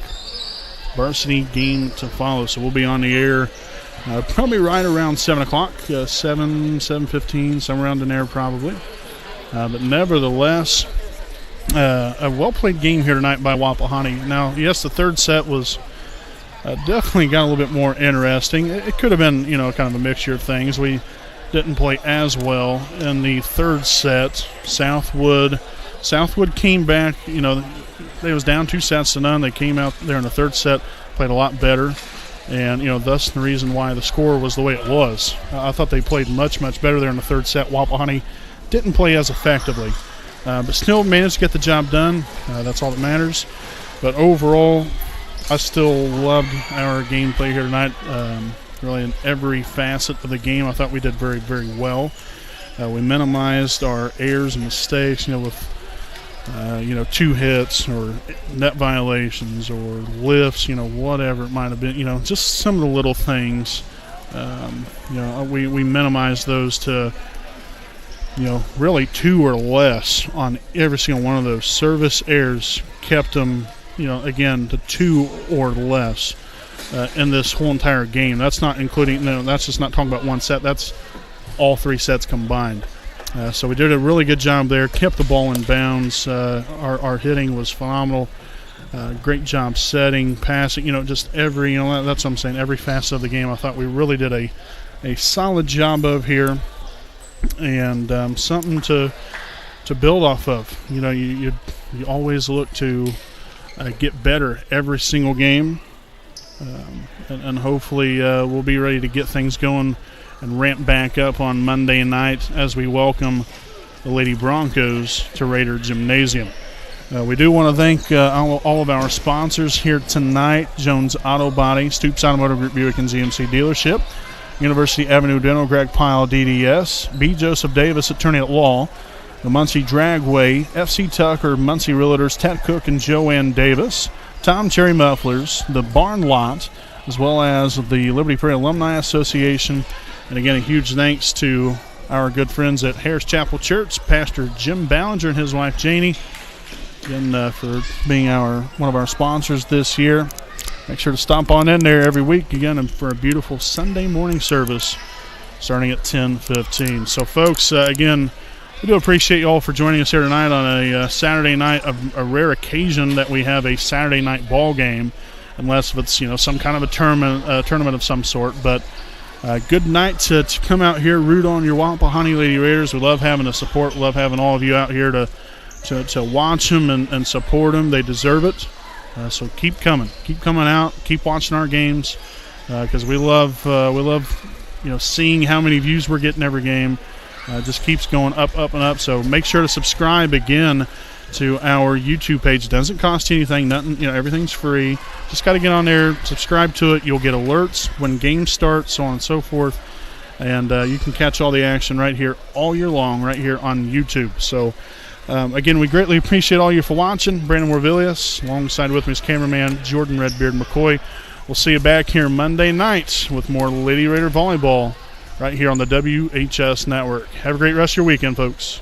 Varsity game to follow. So we'll be on the air probably right around 7 o'clock, 7:15, somewhere around in there probably. But nevertheless, a well-played game here tonight by Wapahani. Now, yes, the third set was definitely got a little bit more interesting. It could have been, kind of a mixture of things. We didn't play as well in the third set. Southwood came back, they was down 2-0. They came out there in the third set, played a lot better, and, thus the reason why the score was the way it was. I thought they played much, much better there in the third set. Wapahani didn't play as effectively, but still managed to get the job done. That's all that matters. But overall, I still loved our gameplay here tonight, really in every facet of the game. I thought we did very, very well. We minimized our errors and mistakes, with 2 hits or net violations or lifts, whatever it might have been, just some of the little things. We minimized those to, really 2 or less on every single one of those. Service errors kept them, again, to 2 or less in this whole entire game. That's not including, that's just not talking about one set. That's all 3 sets combined. So we did a really good job there, kept the ball in bounds. Our hitting was phenomenal. Great job setting, passing, just every, that's what I'm saying, every facet of the game I thought we really did a solid job of here, and something to build off of. You always look to get better every single game, and hopefully we'll be ready to get things going and ramp back up on Monday night as we welcome the Lady Broncos to Raider Gymnasium. We do want to thank all of our sponsors here tonight: Jones Auto Body, Stoops Automotive Group Buick and GMC Dealership, University Avenue Dental, Greg Pyle DDS, B. Joseph Davis, Attorney at Law, the Muncie Dragway, FC Tucker, Muncie Realtors, Ted Cook and Joanne Davis, Tom Cherry Mufflers, the Barn Lot, as well as the Liberty Prairie Alumni Association. And again, a huge thanks to our good friends at Harris Chapel Church, Pastor Jim Ballinger and his wife Janie, again, for being one of our sponsors this year. Make sure to stop on in there every week again and for a beautiful Sunday morning service starting at 10:15. So, folks, again, we do appreciate you all for joining us here tonight on a Saturday night, a rare occasion that we have a Saturday night ball game, unless it's some kind of a tournament of some sort. But good night to come out here, root on your Wapahani Lady Raiders. We love having the support. We love having all of you out here to watch them and support them. They deserve it. So keep coming out, keep watching our games, because we love seeing how many views we're getting every game. Just keeps going up and up. So make sure to subscribe again to our YouTube page. It doesn't cost you anything, nothing, everything's free. Just got to get on there, subscribe to it. You'll get alerts when games start, so on and so forth. And you can catch all the action right here all year long, right here on YouTube. So, again, we greatly appreciate all you for watching. Brandon Warvilius, alongside with me is cameraman Jordan Redbeard McCoy. We'll see you back here Monday night with more Lady Raider Volleyball right here on the WHS Network. Have a great rest of your weekend, folks.